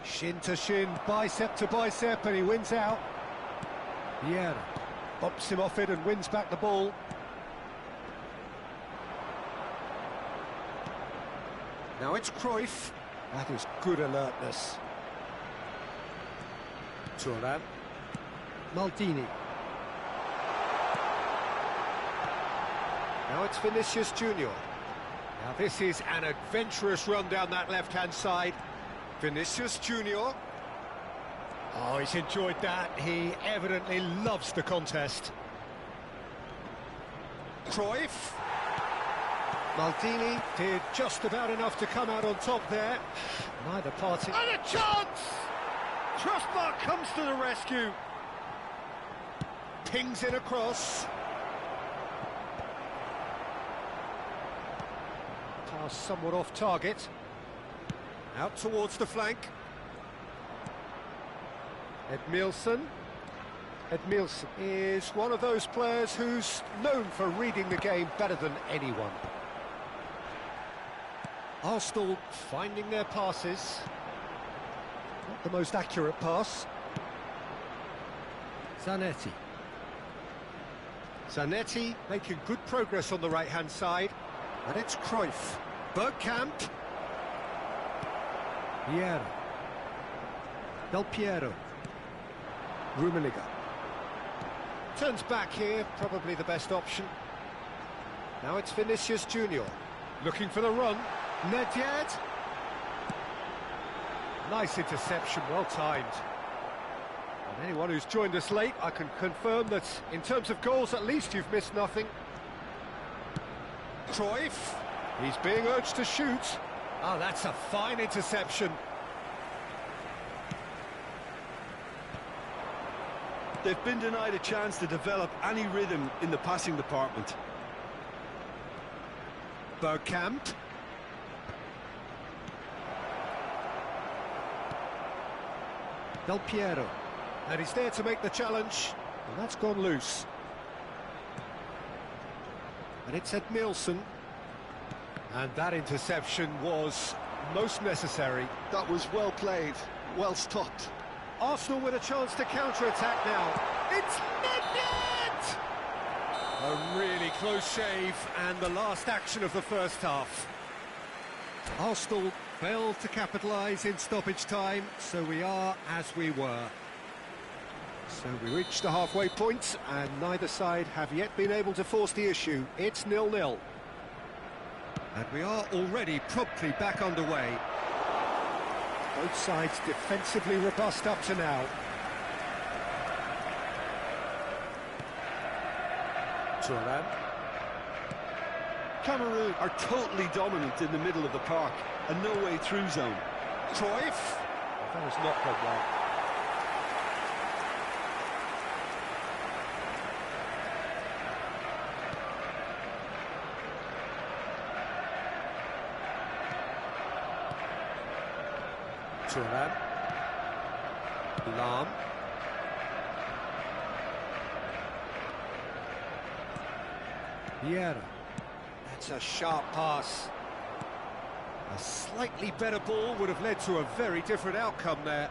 Shin to shin, bicep to bicep, and he wins out. Vieira bops him off it and wins back the ball. Now it's Cruyff. That is good alertness. Thuram. Maldini. Now it's Vinicius Junior. Now this is an adventurous run down that left-hand side. Vinicius Junior. Oh, he's enjoyed that. He evidently loves the contest. Cruyff. Maldini did just about enough to come out on top there. Neither party. And a chance! Trustmark comes to the rescue. Pings it across. Pass somewhat off target. Out towards the flank. Edmilson. Edmilson is one of those players who's known for reading the game better than anyone. Arsenal finding their passes. Not the most accurate pass. Zanetti. Zanetti making good progress on the right-hand side. And it's Cruyff. Bergkamp. Vieira. Del Piero. Rummenigge. Turns back here, probably the best option. Now it's Vinicius Junior. Looking for the run. Nedved. Nice interception, well timed. And anyone who's joined us late, I can confirm that in terms of goals, at least you've missed nothing. Cruyff. He's being urged to shoot. Oh, that's a fine interception. They've been denied a chance to develop any rhythm in the passing department. Bergkamp. Del Piero. And he's there to make the challenge. And that's gone loose. And it's Edmilson. And that interception was most necessary. That was well played, well stopped. Arsenal with a chance to counter-attack now. It's net! A really close shave, and the last action of the first half. Arsenal failed to capitalise in stoppage time, so we are as we were. So we reached the halfway point, and neither side have yet been able to force the issue. It's 0-0. And we are already promptly back underway. Both sides defensively robust up to now. Turan. Cameroon are totally dominant in the middle of the park, a no-way through zone. Cruyff. That has not gone well. Turan. Lam. Vieira. That's a sharp pass. A slightly better ball would have led to a very different outcome there.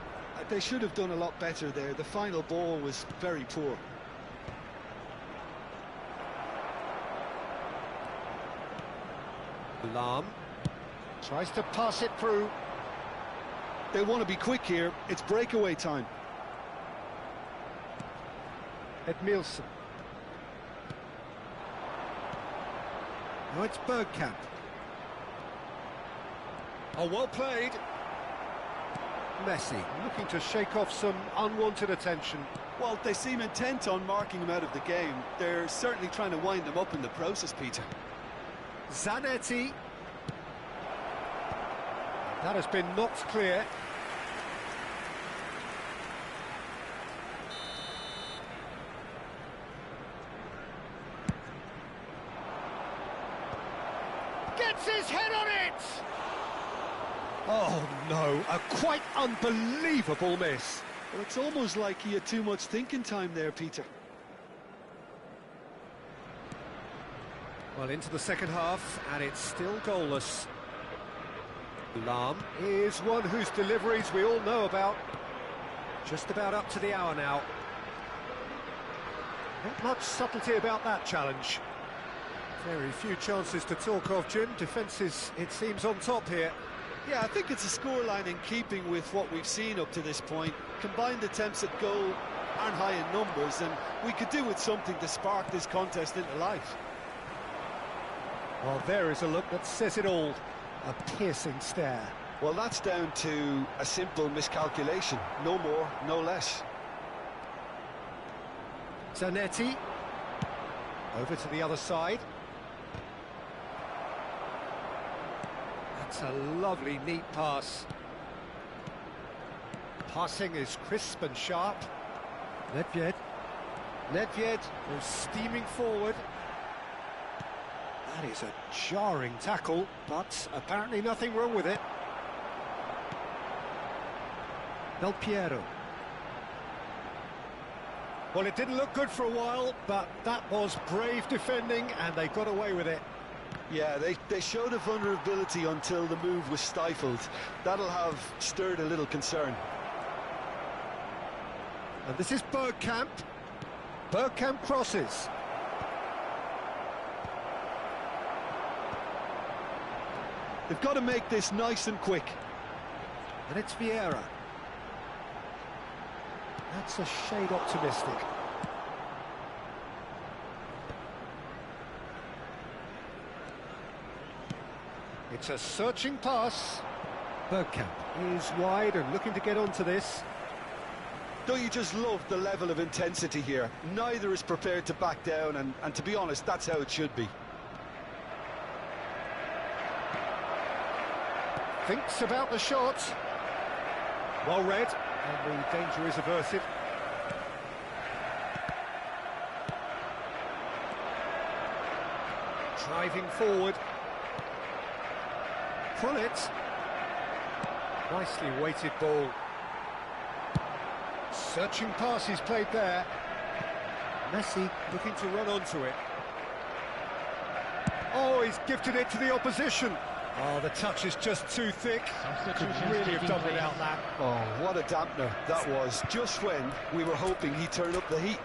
They should have done a lot better there. The final ball was very poor. Lam. Tries to pass it through. They want to be quick here. It's breakaway time. Edmilson. Now it's Bergkamp. Oh, well played. Messi looking to shake off some unwanted attention. Well, they seem intent on marking him out of the game. They're certainly trying to wind him up in the process, Peter. Zanetti. That has been knocked clear. Gets his head on it! Oh no, a quite unbelievable miss. Well, it's almost like he had too much thinking time there, Peter. Well, into the second half, and it's still goalless. Lam is one whose deliveries we all know about. Just about up to the hour now. Not much subtlety about that challenge. Very few chances to talk of, Jim. Defence is, it seems, on top here. Yeah, I think it's a scoreline in keeping with what we've seen up to this point. Combined attempts at goal aren't high in numbers, and we could do with something to spark this contest into life. Well, there is a look that says it all. A piercing stare. Well, that's down to a simple miscalculation. No more, no less. Zanetti. Over to the other side. That's a lovely, neat pass. Passing is crisp and sharp. Nedved. Nedved goes steaming forward. That is a jarring tackle, but apparently nothing wrong with it. Del Piero. Well, it didn't look good for a while, but that was brave defending, and they got away with it. Yeah, they showed a vulnerability until the move was stifled. That'll have stirred a little concern. And this is Bergkamp. Bergkamp crosses. They've got to make this nice and quick. And it's Vieira. That's a shade optimistic. It's a searching pass. Bergkamp is wide and looking to get onto this. Don't you just love the level of intensity here? Neither is prepared to back down, and to be honest, that's how it should be. Thinks about the shot. Well read, and the danger is averted. Driving forward. Pull it. Nicely weighted ball. Searching pass he's played there. Messi looking to run onto it. Oh, he's gifted it to the opposition. Oh, the touch is just too thick. Could really have done without that. Oh, what a dampener that was, just when we were hoping he'd turn up the heat.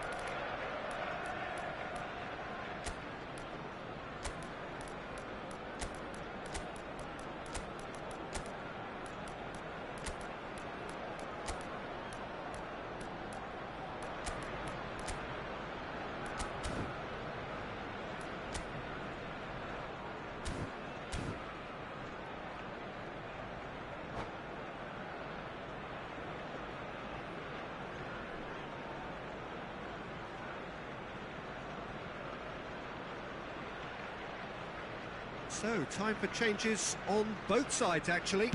So, time for changes on both sides, actually.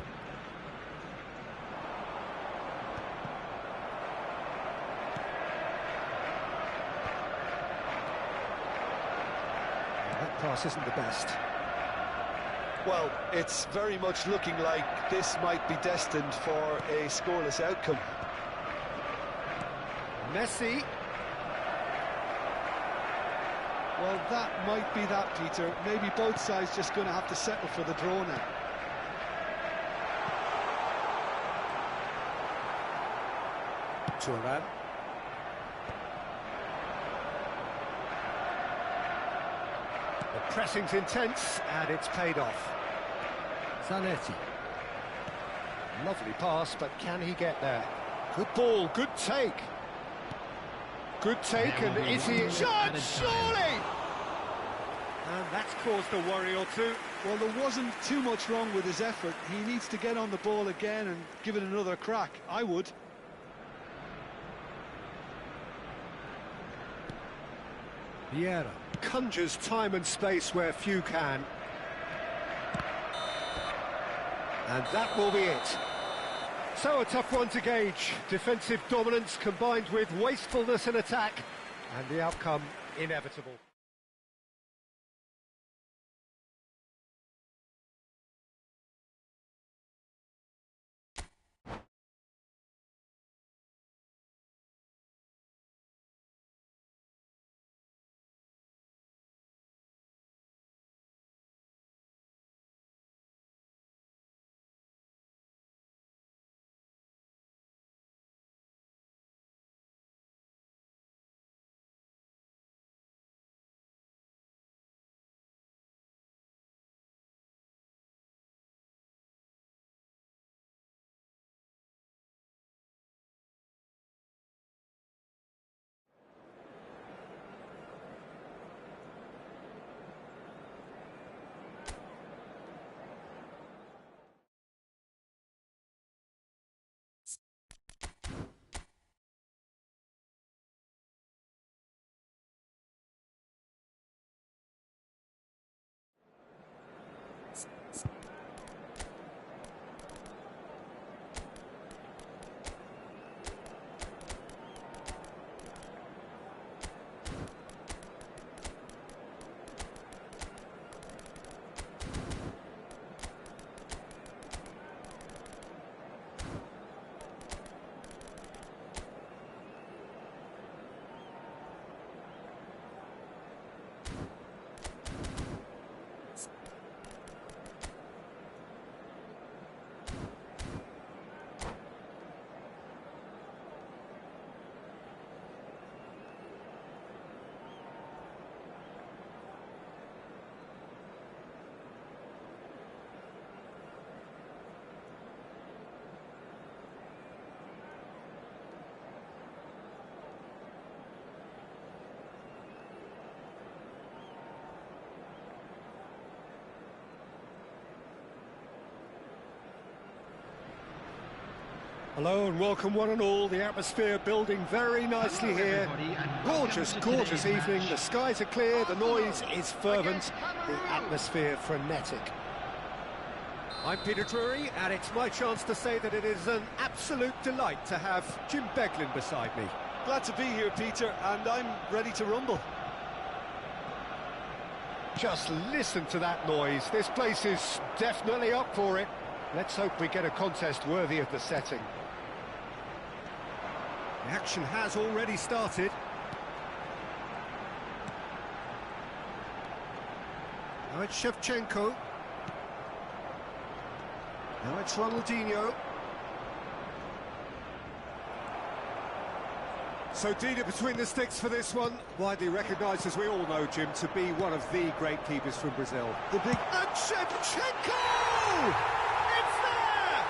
That pass isn't the best. Well, it's very much looking like this might be destined for a scoreless outcome. Messi. Well, that might be that, Peter. Maybe both sides just going to have to settle for the draw now. Turan. The pressing's intense, and it's paid off. Zanetti. Lovely pass, but can he get there? Good ball, good take. Good take, and is he... Shot, surely! And that's caused a worry or two. Well, there wasn't too much wrong with his effort. He needs to get on the ball again and give it another crack. I would. Vieira conjures time and space where few can. And that will be it. So a tough one to gauge. Defensive dominance combined with wastefulness in attack, and the outcome inevitable. Hello and welcome one and all. The atmosphere building very nicely here. Gorgeous, gorgeous evening. The skies are clear, the noise is fervent, the atmosphere frenetic. I'm Peter Drury, and it's my chance to say that it is an absolute delight to have Jim Beglin beside me. Glad to be here, Peter, and I'm ready to rumble. Just listen to that noise. This place is definitely up for it. Let's hope we get a contest worthy of the setting. The action has already started. Now it's Shevchenko. Now it's Ronaldinho. So Dina between the sticks for this one. Widely recognised, as we all know, Jim, to be one of the great keepers from Brazil. The big... And Shevchenko! It's there!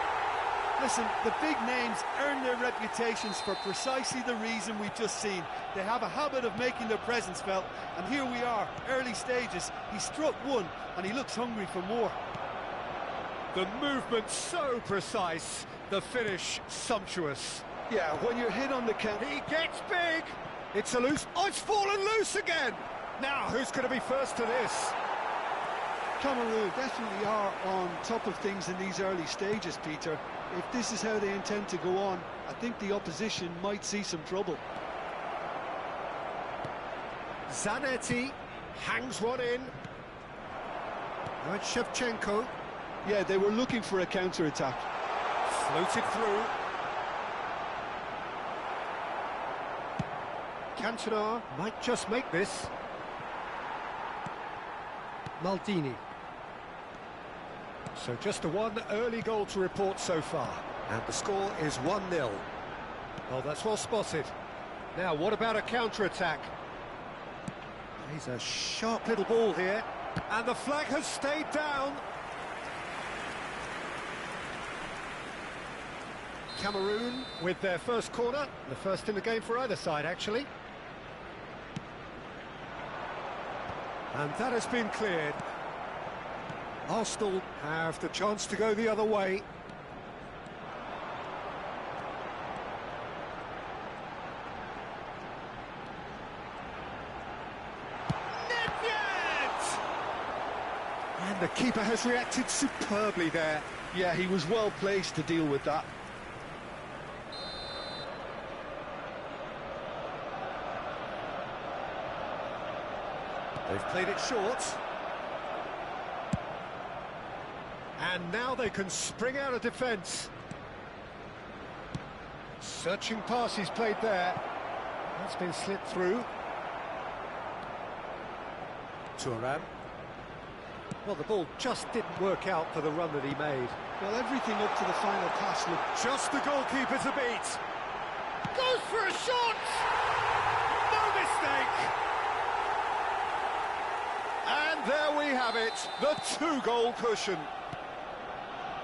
Listen, the big names earn their reputations for precisely the reason we've just seen. They have a habit of making their presence felt, and here we are, early stages. He struck one, and he looks hungry for more. The movement so precise, the finish sumptuous. Yeah, when you're hit on the count... He gets big! It's a loose... Oh, it's fallen loose again! Now, who's going to be first to this? Cameroon definitely are on top of things in these early stages, Peter. If this is how they intend to go on, I think the opposition might see some trouble. Zanetti hangs one in. Now it's Shevchenko. Yeah, they were looking for a counter-attack. Floated through. Cantona might just make this. Maldini. So just a one early goal to report so far. And the score is 1-0. Oh, that's well spotted. Now, what about a counter-attack? He's a sharp little ball here. And the flag has stayed down. Cameroon with their first corner. The first in the game for either side, actually. And that has been cleared. Arsenal have the chance to go the other way. And the keeper has reacted superbly there. Yeah, he was well placed to deal with that. They've played it short. And now they can spring out of defence. Searching pass he's played there. That's been slipped through. Thuram. Well, the ball just didn't work out for the run that he made. Well, everything up to the final pass looked... Just the goalkeeper to beat. Goes for a shot! No mistake! And there we have it, the two-goal cushion.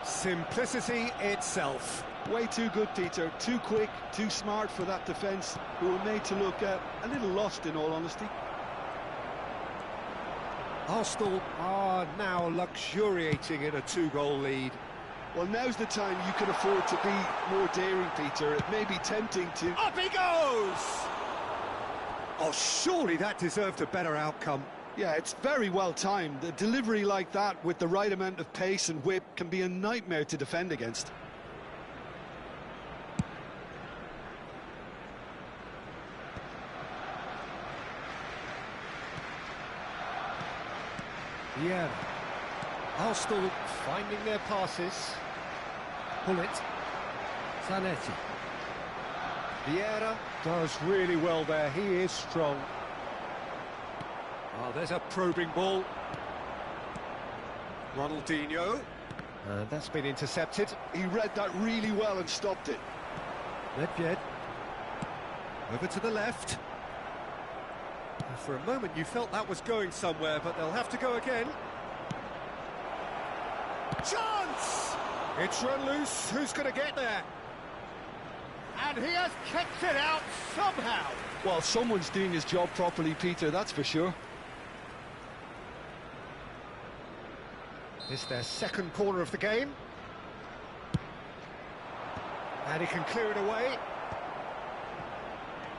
Simplicity itself. Way too good, Peter. Too quick, too smart for that defence, who were made to look a little lost, in all honesty. Arsenal are now luxuriating in a two-goal lead. Well, now's the time you can afford to be more daring, Peter. It may be tempting to... Up he goes! Oh, surely that deserved a better outcome. Yeah, it's very well timed. A delivery like that with the right amount of pace and whip can be a nightmare to defend against. Yeah. Arsenal finding their passes. Bullet. Zanetti. Vieira does really well there. He is strong. Oh, there's a probing ball. Ronaldinho. And that's been intercepted. He read that really well and stopped it. Nedved. Over to the left. For a moment you felt that was going somewhere, but they'll have to go again. Chance! It's run loose. Who's going to get there? And he has kicked it out somehow. Well, someone's doing his job properly, Peter, that's for sure. It's their second corner of the game. And he can clear it away.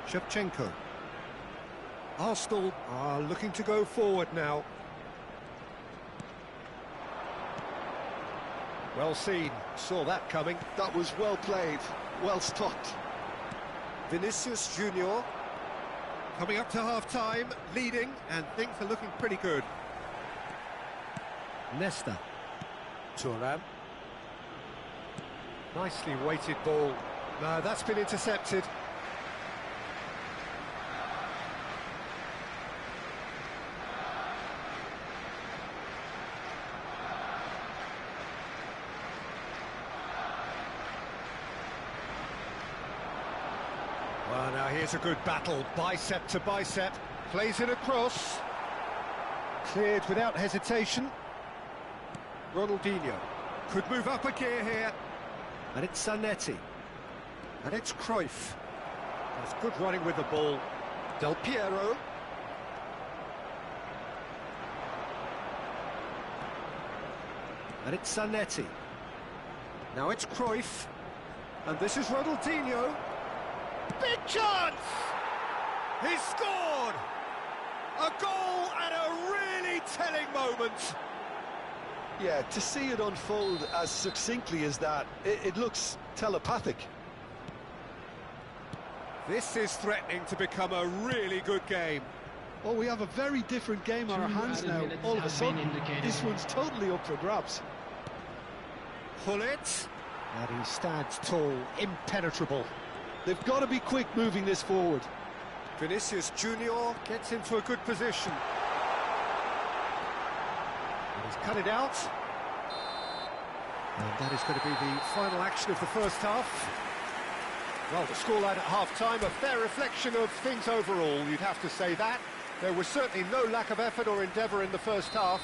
Shevchenko. Arsenal are looking to go forward now. Well seen, saw that coming. That was well played, well stopped. Vinicius Junior coming up to half-time, leading, and things are looking pretty good. Nesta. Thuram. Nicely weighted ball. No, that's been intercepted. Well, now here's a good battle, bicep to bicep. Plays it across. Cleared without hesitation. Ronaldinho could move up a gear here. And it's Zanetti. And it's Cruyff. That's good running with the ball. Del Piero. And it's Zanetti. Now it's Cruyff. And this is Ronaldinho. Big chance! He scored! A goal at a really telling moment. Yeah, to see it unfold as succinctly as that, it looks telepathic. This is threatening to become a really good game. Well, we have a very different game on our hands now. All of a sudden, this one's totally up for grabs. Hullet. And he stands tall, impenetrable. They've got to be quick moving this forward. Vinicius Junior gets into a good position. And he's cut it out. And that is going to be the final action of the first half. Well, the scoreline at half-time, a fair reflection of things overall, you'd have to say that. There was certainly no lack of effort or endeavour in the first half.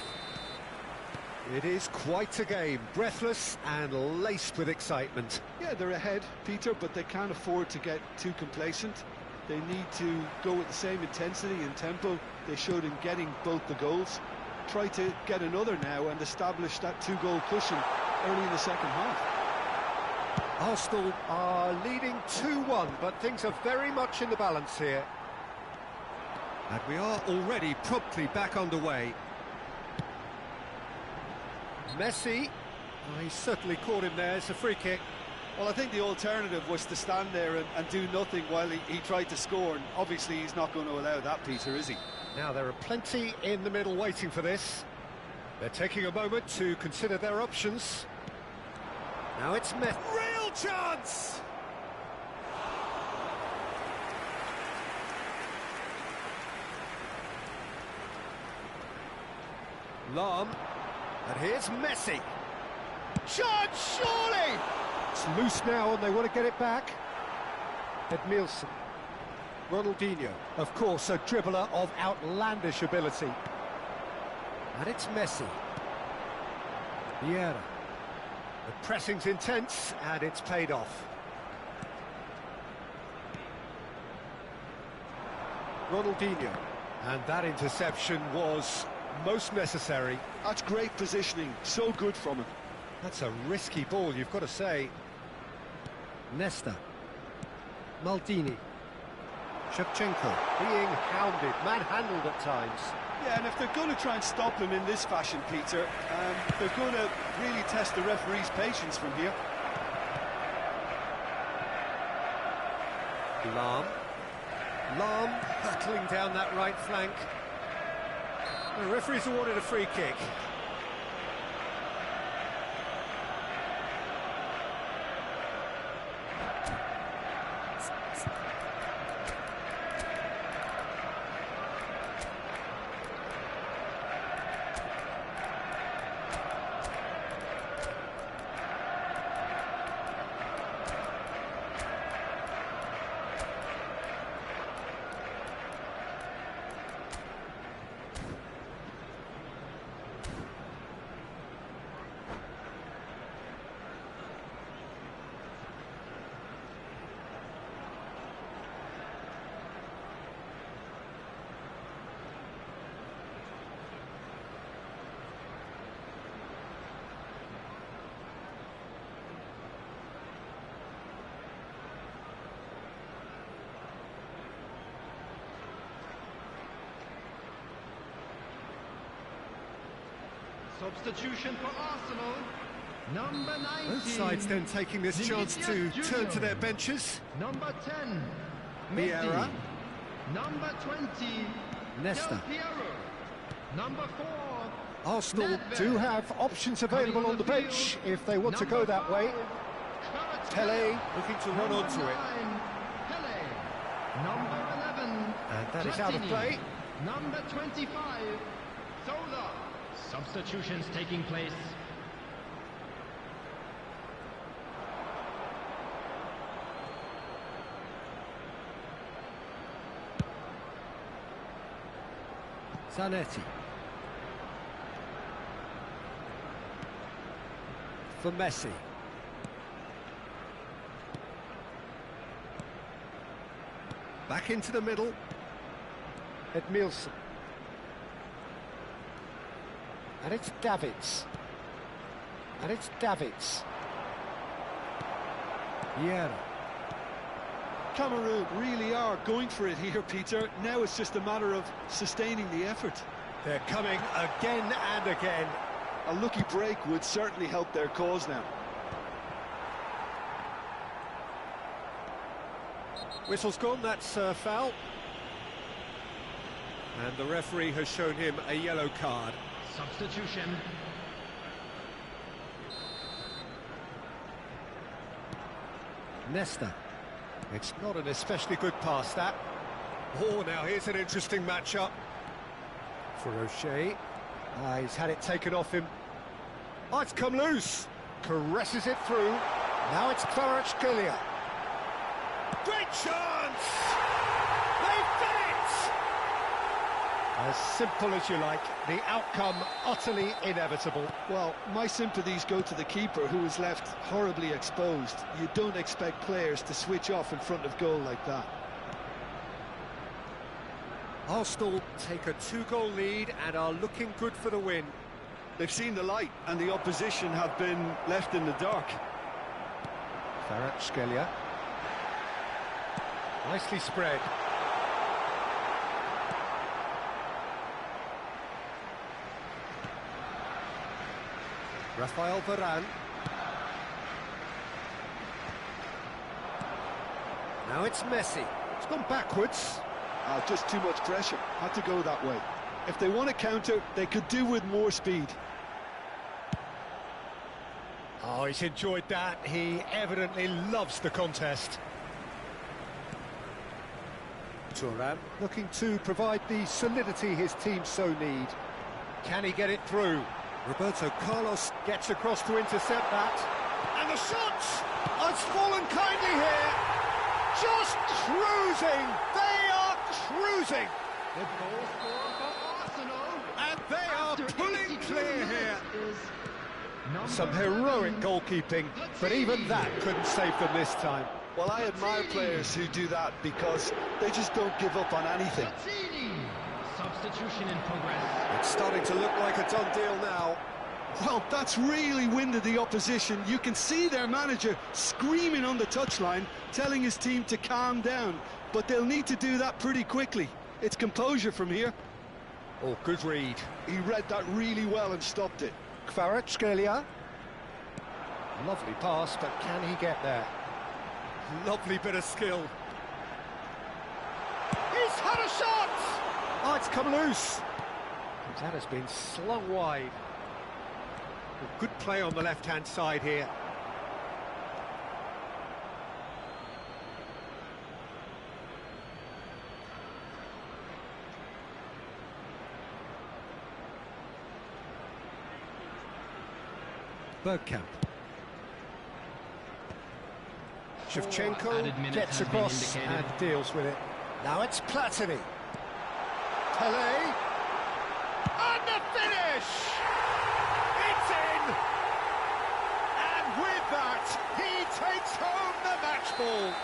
It is quite a game, breathless and laced with excitement. Yeah, they're ahead, Peter, but they can't afford to get too complacent. They need to go with the same intensity and tempo they showed in getting both the goals. Try to get another now and establish that two-goal cushion early in the second half. Arsenal are leading 2-1, but things are very much in the balance here. And we are already promptly back underway. Messi, he certainly caught him there. It's a free kick. Well, I think the alternative was to stand there and do nothing while he tried to score, and obviously he's not going to allow that, Peter, is he? Now, there are plenty in the middle waiting for this. They're taking a moment to consider their options. Now it's Messi. Real chance! Lahm. And here's Messi. Chance, surely! It's loose now and they want to get it back. Edmilson. Ronaldinho, of course, a dribbler of outlandish ability. And it's Messi. Vieira. The pressing's intense and it's paid off. Ronaldinho. And that interception was most necessary. That's great positioning, so good from him. That's a risky ball, you've got to say. Nesta. Maldini. Shevchenko being hounded, manhandled at times. Yeah, and if they're going to try and stop him in this fashion, Peter, they're going to really test the referee's patience from here. Lahm hurtling down that right flank. The referee's awarded a free kick. Substitution for Arsenal. Number 19. Both sides then taking this chance to turn to their benches. Number 10. Vieira. Number 20. Nesta. Del Piero. Number 4. Arsenal do have options available on the bench if they want to go that way. Pele looking to run onto it. Pele. Number 11. And that is out of play. Number 25. Zola. Substitutions taking place. Zanetti. For Messi. Back into the middle. Edmilson. And it's Davids. And it's Davids. Vieira. Cameroon really are going for it here, Peter. Now it's just a matter of sustaining the effort. They're coming again and again. A lucky break would certainly help their cause now. Whistle's gone, that's a foul. And the referee has shown him a yellow card. Substitution. Nesta. It's not an especially good pass, that. Oh, now here's an interesting matchup. For O'Shea. He's had it taken off him. Oh, it's come loose. Caresses it through. Now it's Kvaratskhelia. Great chance! They've done it! As simple as you like, the outcome utterly inevitable. Well, my sympathies go to the keeper, who is left horribly exposed. You don't expect players to switch off in front of goal like that. Arsenal take a 2-goal lead and are looking good for the win. They've seen the light, and the opposition have been left in the dark. Kvaratskhelia. Nicely spread. Rafael Varane. Now it's Messi. It's gone backwards. Just too much pressure. Had to go that way. If they want to counter, they could do with more speed. Oh, he's enjoyed that. He evidently loves the contest. Thuram looking to provide the solidity his team so need. Can he get it through? Roberto Carlos gets across to intercept that. And the shot! Oh, it's fallen kindly here. Just cruising. They are cruising. The goal scorer for Arsenal. And they are pulling clear here. Number Some heroic goalkeeping, but even that couldn't save them this time. Well, I admire players who do that because they just don't give up on anything. Substitution in progress. It's starting to look like a done deal now. Well, that's really winded the opposition. You can see their manager screaming on the touchline, telling his team to calm down. But they'll need to do that pretty quickly. It's composure from here. Oh, good read. He read that really well and stopped it. Kvaratskhelia. Lovely pass, but can he get there? Lovely bit of skill. He's had a shot! Oh, it's come loose. That has been slung wide. Good play on the left-hand side here. Bergkamp. Shevchenko gets across and deals with it. Now it's Platini. Pele. And the finish! It's in! And with that, he takes home the match ball.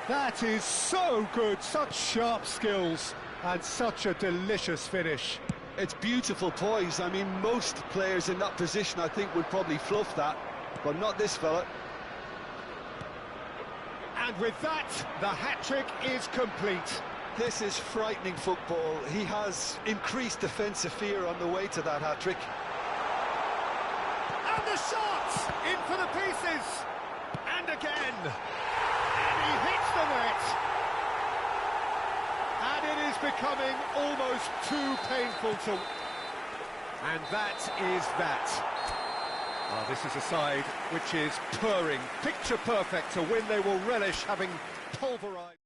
That is so good, such sharp skills, and such a delicious finish. It's beautiful poise. I mean, most players in that position, I think, would probably fluff that, but not this fella. And with that, the hat-trick is complete. This is frightening football. He has increased defensive fear on the way to that hat-trick. And the shot! In for the pieces! And again! And he hits the net! And it is becoming almost too painful to... And that is that. Oh, this is a side which is purring, picture perfect, a win they will relish, having pulverised.